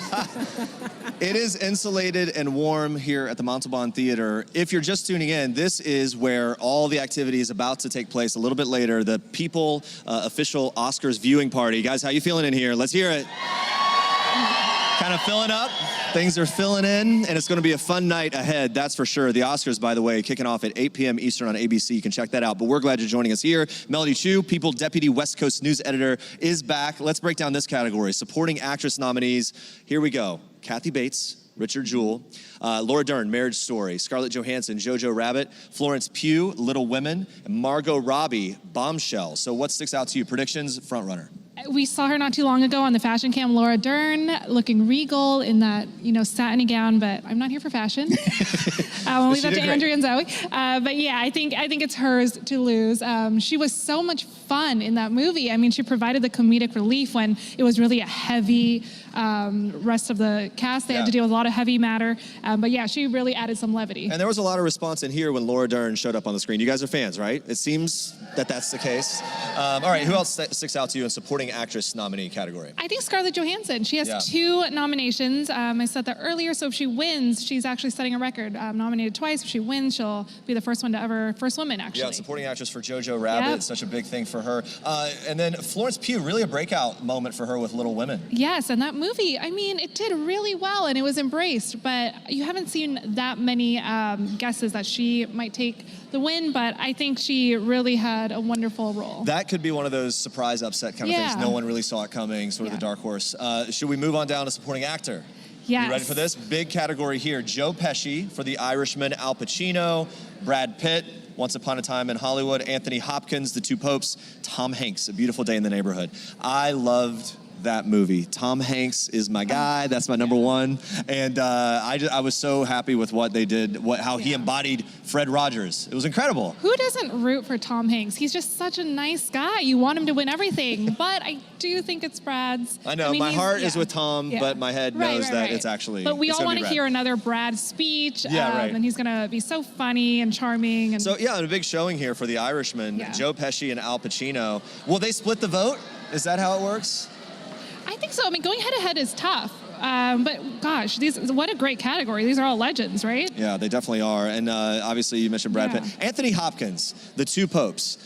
It is insulated and warm here at the Montalban Theater. If you're just tuning in, this is where all the activity is about to take place a little bit later, the People official Oscars viewing party. Guys, how you feeling in here? Let's hear it. Kind of filling up. Things are filling in, and it's going to be a fun night ahead, that's for sure. The Oscars, by the way, kicking off at 8 p.m. Eastern on ABC. You can check that out. But we're glad you're joining us here. Melody Chu, People Deputy West Coast News Editor, is back. Let's break down this category. Supporting Actress nominees. Here we go. Kathy Bates, Richard Jewell, Laura Dern, Marriage Story, Scarlett Johansson, Jojo Rabbit, Florence Pugh, Little Women, and Margot Robbie, Bombshell. So what sticks out to you? Predictions, frontrunner. We saw her not too long ago on the fashion cam, Laura Dern, looking regal in that, satiny gown, but I'm not here for fashion. I'll leave that to Andrea and Zoe. But yeah, I think it's hers to lose. She was so much fun in that movie. I mean, she provided the comedic relief when it was really a heavy rest of the cast. They had to deal with a lot of heavy matter. But yeah, she really added some levity. And there was a lot of response in here when Laura Dern showed up on the screen. You guys are fans, right? It seems that that's the case. All right, who else sticks out to you in supporting actress nominee category? I think Scarlett Johansson. She has 2 nominations. I said that earlier, so if she wins, she's actually setting a record. Nominated twice. If she wins, she'll be the first woman, actually. Yeah, supporting actress for Jojo Rabbit, such a big thing for her. And then Florence Pugh, really a breakout moment for her with Little Women. Yes, and that movie, I mean, it did really well and it was embraced, but you haven't seen that many guesses that she might take the win, but I think she really had a wonderful role. That could be one of those surprise upset kind of things. No one really saw it coming, sort of the dark horse. Should we move on down to supporting actor? Yes. You ready for this? Big category here. Joe Pesci for The Irishman, Al Pacino, Brad Pitt, Once Upon a Time in Hollywood, Anthony Hopkins, The Two Popes, Tom Hanks, A Beautiful Day in the Neighborhood. I loved that movie. Tom Hanks is my guy. That's my number one. And I was so happy with what they did, how he embodied Fred Rogers. It was incredible. Who doesn't root for Tom Hanks? He's just such a nice guy. You want him to win everything, but I do think it's Brad's. I know, my heart is with Tom, but my head knows that it's actually. But we all want to hear another Brad speech. Right. And he's going to be so funny and charming. And so yeah, a big showing here for The Irishman. Joe Pesci and Al Pacino. Will they split the vote? Is that how it works? I think so. I mean, going head-to-head is tough. But gosh, what a great category. These are all legends, right? Yeah, they definitely are. And obviously you mentioned Brad Pitt. Anthony Hopkins, The Two Popes.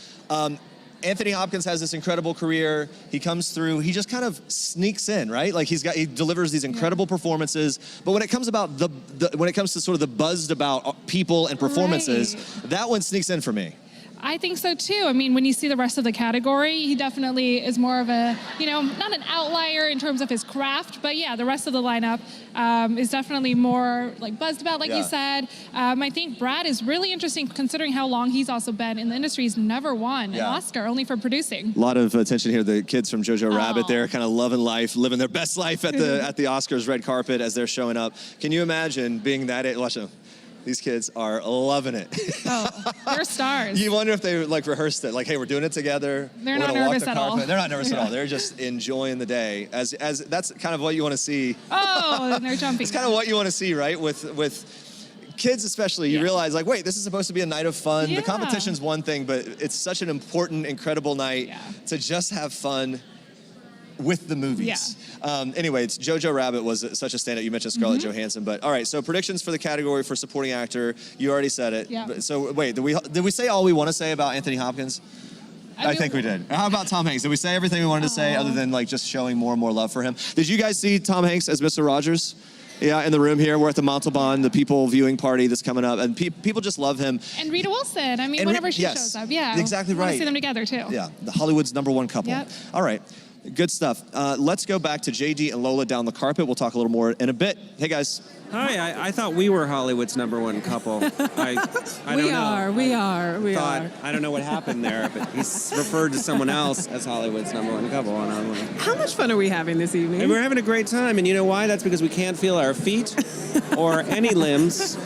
Anthony Hopkins has this incredible career. He comes through, he just kind of sneaks in, right? Like he delivers these incredible performances. But when it comes when it comes to sort of the buzzed about people and performances, that one sneaks in for me. I think so too. I mean, when you see the rest of the category, he definitely is more of a, not an outlier in terms of his craft, but yeah, the rest of the lineup is definitely more like buzzed about, like you said. I think Brad is really interesting considering how long he's also been in the industry. He's never won an Oscar, only for producing. A lot of attention here. The kids from Jojo Rabbit there, kind of loving life, living their best life at the Oscars red carpet as they're showing up. Can you imagine being that age? Watch them. These kids are loving it. Oh, they're stars. You wonder if they like rehearsed it. Like, hey, we're doing it together. They're We're not gonna walk nervous the at all. carpet. They're not nervous at Yeah. all. They're just enjoying the day. As that's kind of what you want to see. Oh, and they're jumping. It's kind of what you want to see, right? With kids especially, you realize like, wait, this is supposed to be a night of fun. Yeah. The competition's one thing, but it's such an important, incredible night to just have fun with the movies. Anyway, it's Jojo Rabbit was such a standout. You mentioned Scarlett Johansson, but all right. So predictions for the category for supporting actor. You already said it. Yeah. So wait, did we say all we want to say about Anthony Hopkins? I think we did. How about Tom Hanks? Did we say everything we wanted to say other than like just showing more and more love for him? Did you guys see Tom Hanks as Mr. Rogers? Yeah, in the room here. We're at the Montalban, the people viewing party that's coming up, and people just love him. And Rita Wilson. I mean, And whenever she yes, shows up, yeah. exactly I want right. to see them together too. Yeah, the Hollywood's #1 couple. Yep. All right, good stuff. Let's go back to JD and Lola down the carpet. We'll talk a little more in a bit. Hey, guys. Hi, I thought we were Hollywood's #1 couple. I don't know. We are. I don't know what happened there, but he's referred to someone else as Hollywood's #1 couple. And I'm like, How much fun are we having this evening? and we're having a great time, and you know why? That's because we can't feel our feet or any limbs,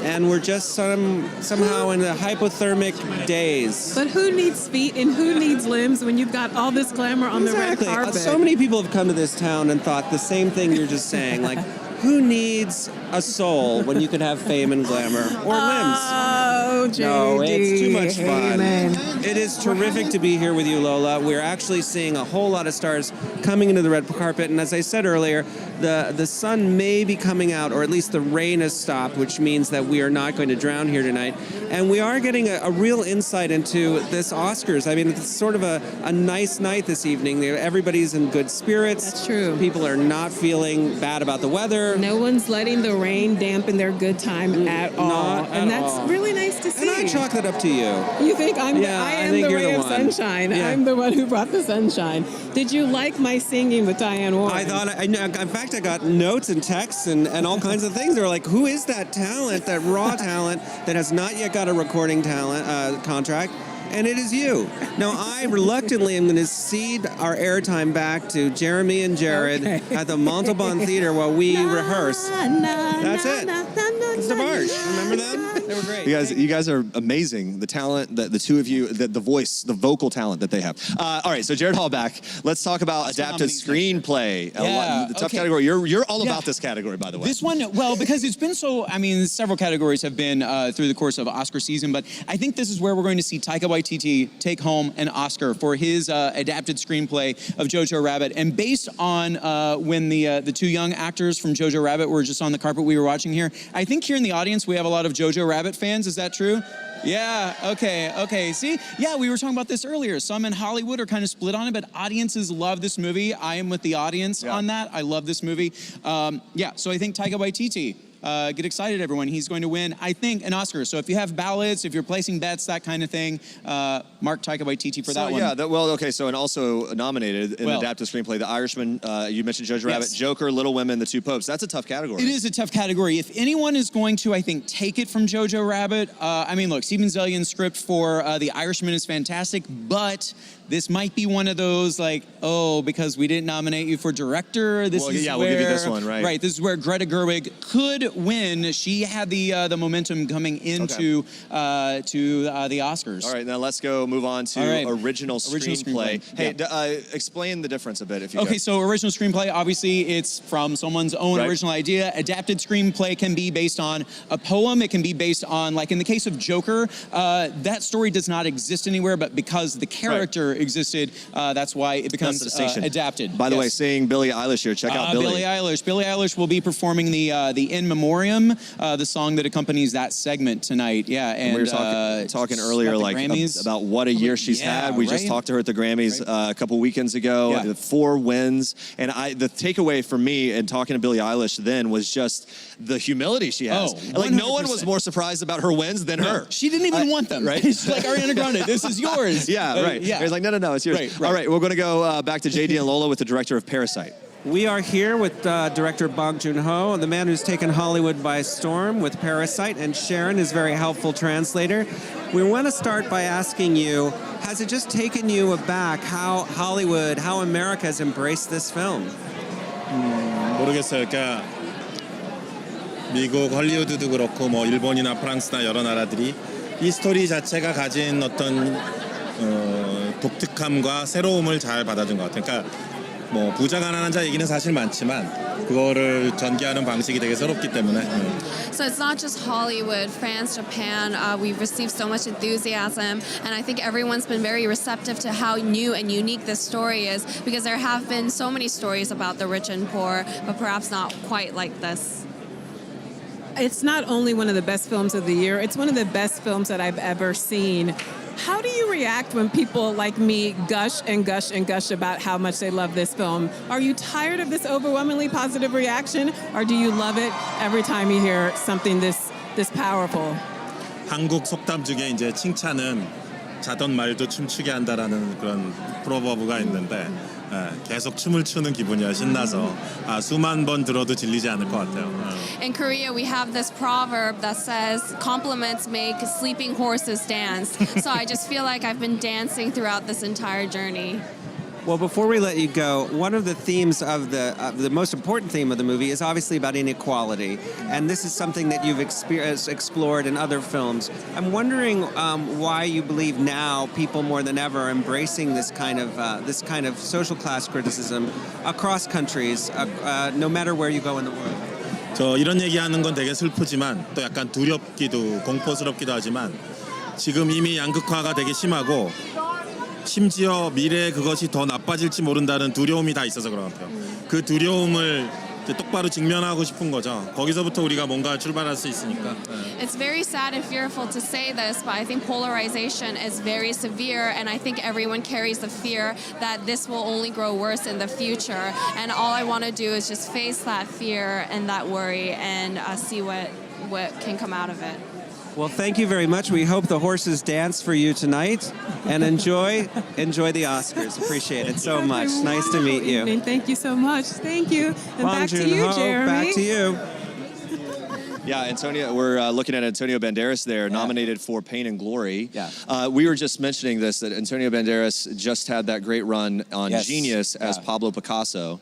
and we're just somehow in a hypothermic daze. But who needs feet and who needs limbs when you've got all this glamour on the red carpet? So many people have come to this town and thought the same thing you're just saying. Like, who needs a soul when you could have fame and glamour or limbs? Oh, JD. No, it's too much fun. Heyman. It is terrific to be here with you, Lola. We're actually seeing a whole lot of stars coming into the red carpet, and as I said earlier, the sun may be coming out, or at least the rain has stopped, which means that we are not going to drown here tonight. And we are getting a real insight into this Oscars. I mean, it's sort of a nice night this evening. Everybody's in good spirits. That's true. People are not feeling bad about the weather. No one's letting the rain dampen their good time at all. Not and at that's all. really nice to see. And I chalk that up to you. You think I Yeah, I am think the you're ray the of one. sunshine. Yeah. I'm the one who brought the sunshine. Did you like my singing with Diane Warren? I thought, in fact, I got notes and texts and all kinds of things. They were like, who is that talent, that raw talent that has not yet got a recording talent contract? And it is you. Now, I reluctantly am going to cede our airtime back to Jeremy and Jared at the Montalban Theater while we rehearse. That's it. It's the Barge. Remember them? They were great. You guys are amazing. The talent, the two of you, the voice, the vocal talent that they have. All right, so Jared Hallback, let's talk about adapted screenplay. The tough category. You're all about this category, by the way. This one, well, because it's been so, I mean, several categories have been through the course of Oscar season, but I think this is where we're going to see Taika Waititi take home an Oscar for his adapted screenplay of Jojo Rabbit. And based on when the two young actors from Jojo Rabbit were just on the carpet we were watching here, I think here in the audience we have a lot of Jojo Rabbit fans. Is that true? Yeah, okay. See? Yeah, we were talking about this earlier. Some in Hollywood are kind of split on it, but audiences love this movie. I am with the audience on that. I love this movie. So I think Taika Waititi, get excited, everyone. He's going to win, I think, an Oscar. So if you have ballots, if you're placing bets, that kind of thing, mark Taika Waititi for that one. Yeah, so and also nominated in adapted screenplay, The Irishman, you mentioned Jojo Rabbit, Joker, Little Women, The Two Popes. That's a tough category. It is a tough category. If anyone is going to, I think, take it from Jojo Rabbit, I mean, look, Steven Zellion's script for The Irishman is fantastic, but this might be one of those, like, because we didn't nominate you for director, this is where... we'll give you this one, right? Right, this is where Greta Gerwig could win. She had the momentum coming into to the Oscars. All right, now let's move on to original screenplay. Hey, explain the difference a bit, if you Okay, so original screenplay, obviously, it's from someone's own original idea. Adapted screenplay can be based on a poem. It can be based on, like in the case of Joker, that story does not exist anywhere, but because the character existed, that's why it becomes adapted. By the way, seeing Billie Eilish here. Check out Billie. Billie Eilish. Billie Eilish will be performing the In Memoriam, the song that accompanies that segment tonight. Yeah, and we were talking earlier, like about what a year she's had. We just talked to her at the Grammys a couple weekends ago. 4 wins, and the takeaway for me in talking to Billie Eilish then was just the humility she has. Like 100%. no one was more surprised about her wins than her. She didn't even want them. Right? She's like, Ariana Grande, this is yours. Right. He's like, no, it's yours. All right, we're going to go back to JD and Lola with the director of Parasite. We are here with director Bong Joon-ho, the man who's taken Hollywood by storm with Parasite, and Sharon is a very helpful translator. We want to start by asking you, has it just taken you aback how Hollywood, how America has embraced this film? 모르겠어요. 그러니까 미국 헐리우드도 그렇고 뭐 일본이나 프랑스나 여러 나라들이 이 스토리 자체가 가진 어떤 독특함과 새로움을 잘 받아준 것 같아요. 그러니까 뭐 부자 가난한 자 얘기는 사실 많지만 그거를 전개하는 방식이 되게 새롭기 때문에. So it's not just Hollywood, France, Japan. We've received so much enthusiasm, and I think everyone's been very receptive to how new and unique this story is, because there have been so many stories about the rich and poor, but perhaps not quite like this. It's not only one of the best films of the year, it's one of the best films that I've ever seen. How do you react when people like me gush and gush and gush about how much they love this film? Are you tired of this overwhelmingly positive reaction, or do you love it every time you hear something this powerful? 한국 속담 중에 이제 칭찬은 자던 말도 춤추게 한다라는 그런 프로버브가 있는데 계속 춤을 추는 기분이야. 신나서 수만 번 들어도 질리지 않을 것 같아요. In Korea, we have this proverb that says, compliments make sleeping horses dance. So I just feel like I've been dancing throughout this entire journey. Well, before we let you go, one of the themes of the most important theme of the movie is obviously about inequality, and this is something that you've explored in other films. I'm wondering why you believe now people more than ever are embracing this kind of social class criticism across countries, no matter where you go in the world. 저 이런 얘기하는 건 되게 슬프지만 또 약간 두렵기도 공포스럽기도 하지만 지금 이미 양극화가 되게 심하고. 심지어 미래에 그것이 더 나빠질지 모른다는 두려움이 다 있어서 그런 것 같아요. 그 두려움을 똑바로 직면하고 싶은 거죠. 거기서부터 우리가 뭔가 출발할 수 있으니까. It's very sad and fearful to say this, but I think polarization is very severe, and I think everyone carries the fear that this will only grow worse in the future. And all I want to do is just face that fear and that worry and see what can come out of it. Well, thank you very much. We hope the horses dance for you tonight, and enjoy the Oscars. Appreciate it so much. Nice to meet you. Thank you so much. Thank you. And Bong back to you, Joon-ho, Jeremy. back to you. Yeah, Antonio, we're looking at Antonio Banderas there, nominated for Pain and Glory. Yeah. We were just mentioning this, that Antonio Banderas just had that great run on Genius as Pablo Picasso.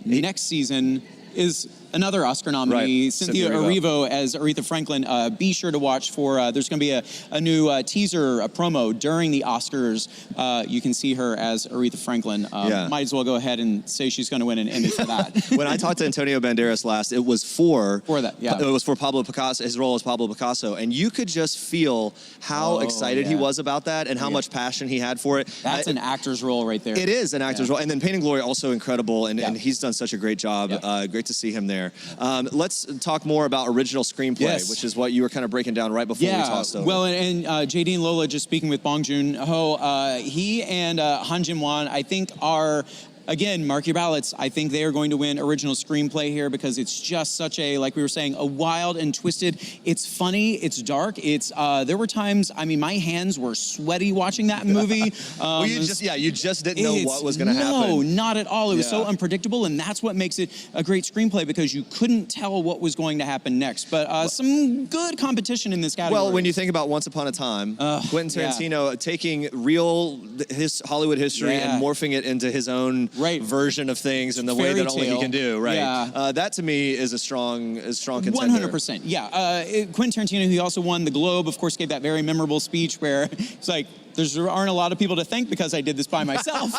Next season is another Oscar nominee, Cynthia Erivo as Aretha Franklin. Be sure to watch for, there's going to be a new teaser, a promo during the Oscars. You can see her as Aretha Franklin. Might as well go ahead and say she's going to win an Emmy for that. When I talked to Antonio Banderas last, it was for that. Yeah. It was for Pablo Picasso, his role as Pablo Picasso, and you could just feel how excited he was about that and how much passion he had for it. That's an actor's role right there. It is an actor's role, and then Pain and Glory also incredible, and he's done such a great job. Great to see him there. Let's talk more about original screenplay, which is what you were kind of breaking down right before we tossed over. Well, and JD and Lola, just speaking with Bong Joon-ho, he and Han Jin-won, I think, are... Again, mark your ballots. I think they are going to win original screenplay here because it's just such a, like we were saying, a wild and twisted. It's funny. It's dark. It's there were times. I mean, my hands were sweaty watching that movie. Well, you just didn't know what was going to happen. No, not at all. It was so unpredictable, and that's what makes it a great screenplay because you couldn't tell what was going to happen next. But some good competition in this category. Well, when you think about Once Upon a Time, Quentin Tarantino taking real Hollywood history and morphing it into his own version of things in the way that only he can do, that to me is a strong contender. 100%, Quentin Tarantino, who also won the Globe, of course, gave that very memorable speech where it's like, there aren't a lot of people to thank because I did this by myself.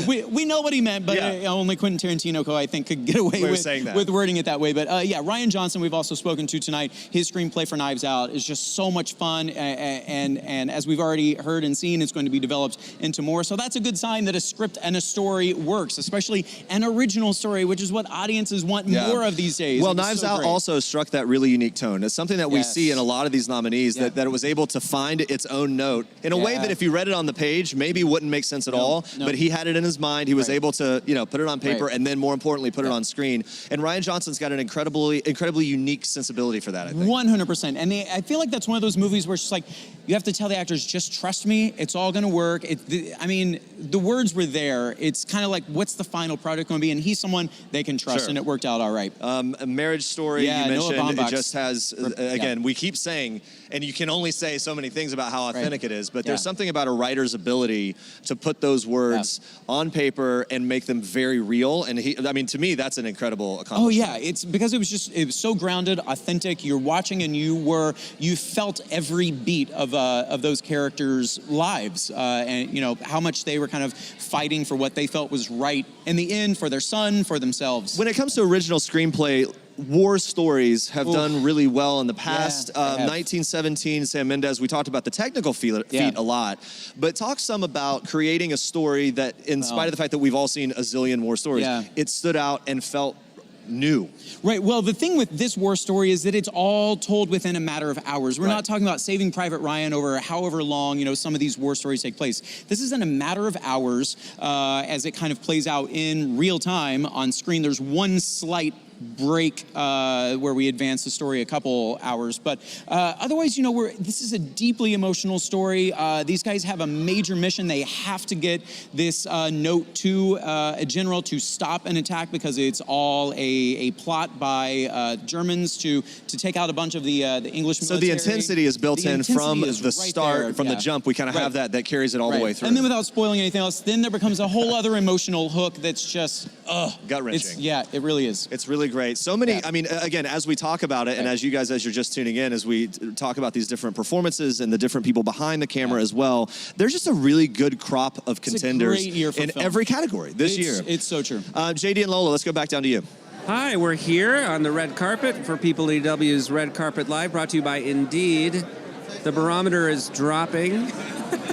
We know what he meant, but only Quentin Tarantino, I think, could get away with wording it that way. But Rian Johnson, we've also spoken to tonight. His screenplay for Knives Out is just so much fun, and as we've already heard and seen, it's going to be developed into more. So that's a good sign that a script and a story works, especially an original story, which is what audiences want more of these days. Well, Knives Out also struck that really unique tone. It's something that we see in a lot of these nominees, that it was able to find its own note in a way that if you read it on the page, maybe wouldn't make sense at all, but he had it in his mind. He was able to, put it on paper and then more importantly, put it on screen. And Rian Johnson's got an incredibly unique sensibility for that, I think. 100%. And I feel like that's one of those movies where it's just like, you have to tell the actors, just trust me, it's all gonna work. I mean, the words were there. It's kind of like, what's the final product gonna be? And he's someone they can trust, and it worked out all right. A Marriage Story, you mentioned, it just has, again, we keep saying, and you can only say so many things about how authentic it is, but but there's something about a writer's ability to put those words on paper and make them very real. And I mean, to me, that's an incredible accomplishment. Oh yeah, it's because it was so grounded, authentic. You're watching and you felt every beat of those characters' lives, and you know how much they were kind of fighting for what they felt was right in the end for their son, for themselves. When it comes to original screenplay, war stories have done really well in the past. 1917, Sam Mendes, we talked about the technical feat a lot, but talk some about creating a story that, in spite of the fact that we've all seen a zillion war stories, it stood out and felt new. Right, well, the thing with this war story is that it's all told within a matter of hours. We're not talking about Saving Private Ryan over however long, you know, some of these war stories take place. This is in a matter of hours as it kind of plays out in real time on screen. There's one slight break where we advance the story a couple hours, but otherwise, you know, this is a deeply emotional story. These guys have a major mission. They have to get this note to a general to stop an attack because it's all a plot by Germans to take out a bunch of the English military. So the intensity is built in from the start, from the jump. We kind of have that carries it all the way through. And then without spoiling anything else, then there becomes a whole other emotional hook that's just gut-wrenching. Yeah, it really is. It's really great. So many, I mean, again, as we talk about it, and as you guys, as you're just tuning in, as we talk about these different performances and the different people behind the camera as well, there's just a really good crop of contenders in every category this year. It's so true. JD and Lola, let's go back down to you. Hi, we're here on the red carpet for PeopleTV's Red Carpet Live, brought to you by Indeed. The barometer is dropping,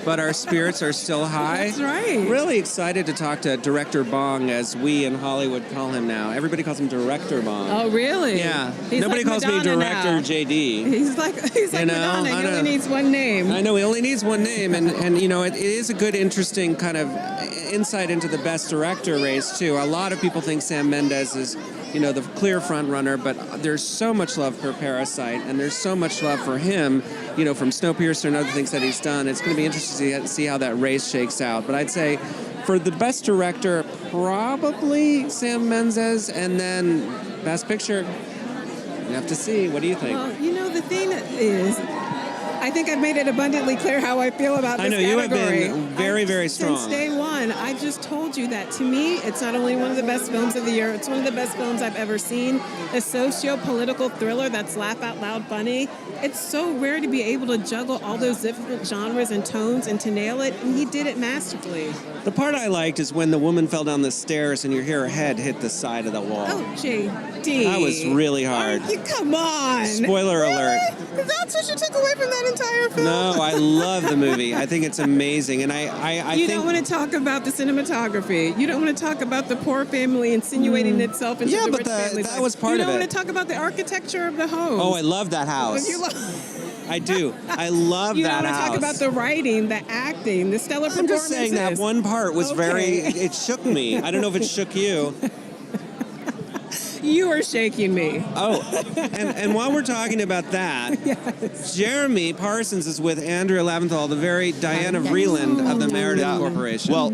but our spirits are still high. That's right. Really excited to talk to Director Bong, as we in Hollywood call him now. Everybody calls him Director Bong. Oh, really? Yeah. He's Nobody like calls me Madonna Director now. JD. He's like Madonna. He only needs one name. I know, he only needs one name, and you know, it is a good, interesting kind of insight into the Best Director race, too. A lot of people think Sam Mendes is, you know, the clear front runner, but there's so much love for Parasite, and there's so much love for him, you know, from Snowpiercer and other things that he's done. It's going to be interesting to see how that race shakes out. But I'd say for the Best Director, probably Sam Mendes, and then Best Picture, we have to see. What do you think? Well, you know, the thing is, I think I've made it abundantly clear how I feel about this category. I know, you have been very, very strong. Since day one, I just told you that to me, it's not only one of the best films of the year, it's one of the best films I've ever seen. A socio-political thriller that's laugh-out-loud funny. It's so rare to be able to juggle all those different genres and tones and to nail it, and he did it masterfully. The part I liked is when the woman fell down the stairs and you hear her head hit the side of the wall. Oh, JD. That was really hard. Come on. Spoiler alert. That's what you took away from that entire film? No, I love the movie. I think it's amazing. And I You think... don't want to talk about the cinematography. You don't want to talk about the poor family insinuating itself into the rich family's that life. was part of it. You don't want to talk about the architecture of the home. Oh, I love that house. I do. I love You that don't want to house. talk about the writing, the acting, the stellar I'm performances. just saying that one part was it shook me. I don't know if it shook you. You are shaking me. Oh, and while we're talking about that, Jeremy Parsons is with Andrea Laventhal, the very Diana Vreeland of the Meredith Corporation. Well,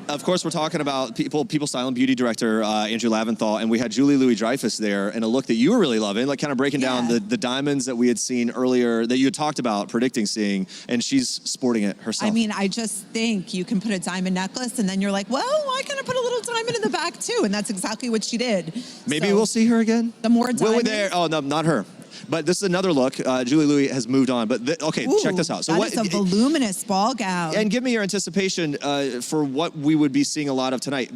of course, we're talking about People Style and Beauty director Andrew Laventhal, and we had Julie Louis-Dreyfus there in a look that you were really loving, like kind of breaking down the diamonds that we had seen earlier, that you had talked about predicting seeing, and she's sporting it herself. I mean, I just think you can put a diamond necklace, and then you're like, well, why can't I put a little diamond in the back too? And that's exactly what she did. Maybe we'll see her again. The more diamonds. Will we there? Oh no, not her. But this is another look. Julie Louis has moved on. But okay, check this out. So that is a voluminous ball gown. And give me your anticipation for what we would be seeing a lot of tonight,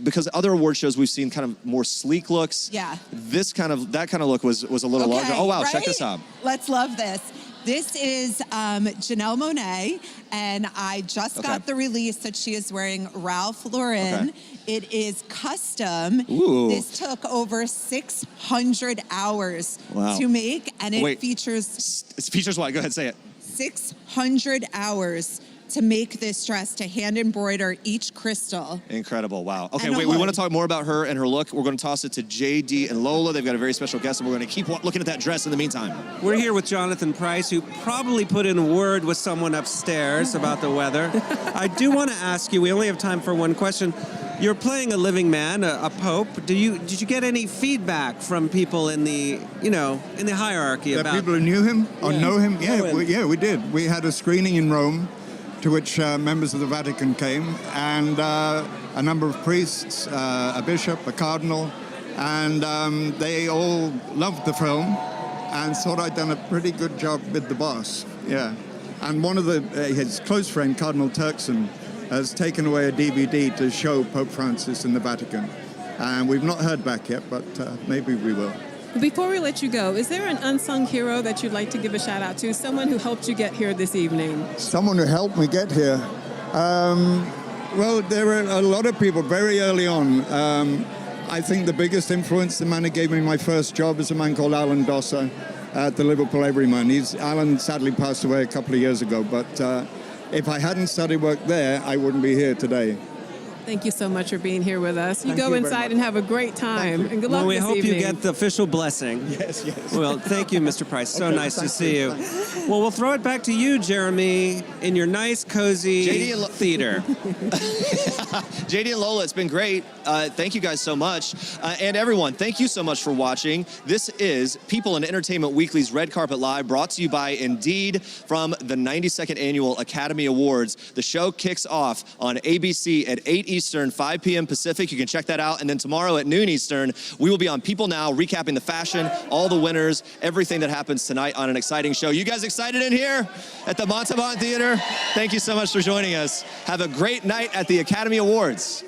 because other award shows we've seen kind of more sleek looks. Yeah. That kind of look was a little larger. Oh wow, check this out. Let's love this. This is Janelle Monáe, and I just got the release that she is wearing Ralph Lauren. It is custom. Ooh. This took over 600 hours Wow. to make, and it Wait. features... It features what? Go ahead, say it. 600 hours to make this dress, to hand embroider each crystal. Incredible, wow. Okay, And wait, a we hood. want to talk more about her and her look. We're going to toss it to JD and Lola. They've got a very special guest, and we're going to keep looking at that dress in the meantime. We're here with Jonathan Price, who probably put in a word with someone upstairs about the weather. I do want to ask you, we only have time for one question. You're playing a living man, a pope. Did you get any feedback from people in the hierarchy The about people who knew him or know him? Know him. We did. We had a screening in Rome, to which members of the Vatican came, and a number of priests, a bishop, a cardinal, and they all loved the film and thought I'd done a pretty good job with the boss. Yeah, and one of his close friend, Cardinal Turkson, has taken away a DVD to show Pope Francis in the Vatican. And we've not heard back yet, but maybe we will. Before we let you go, is there an unsung hero that you'd like to give a shout out to? Someone who helped you get here this evening? Someone who helped me get here. Well, there were a lot of people very early on. I think the biggest influence, the man who gave me my first job, is a man called Alan Dosser at the Liverpool Everyman. Alan sadly passed away a couple of years ago, but if I hadn't studied work there, I wouldn't be here today. Thank you so much for being here with us. You Thank go you inside and have a great time. And good luck we this hope evening. you get the official blessing. Yes. Well, thank you, Mr. Price. So Okay, nice to thank see you. you. Well, we'll throw it back to you, Jeremy, in your nice, cozy theater. JD and Lola, it's been great. Thank you guys so much. And everyone, thank you so much for watching. This is People and Entertainment Weekly's Red Carpet Live, brought to you by Indeed from the 92nd Annual Academy Awards. The show kicks off on ABC at 8 Eastern, 5 p.m. Pacific. You can check that out. And then tomorrow at noon Eastern, we will be on People Now, recapping the fashion, all the winners, everything that happens tonight on an exciting show. You guys excited in here at the Montalban Theater? Thank you so much for joining us. Have a great night at the Academy Awards.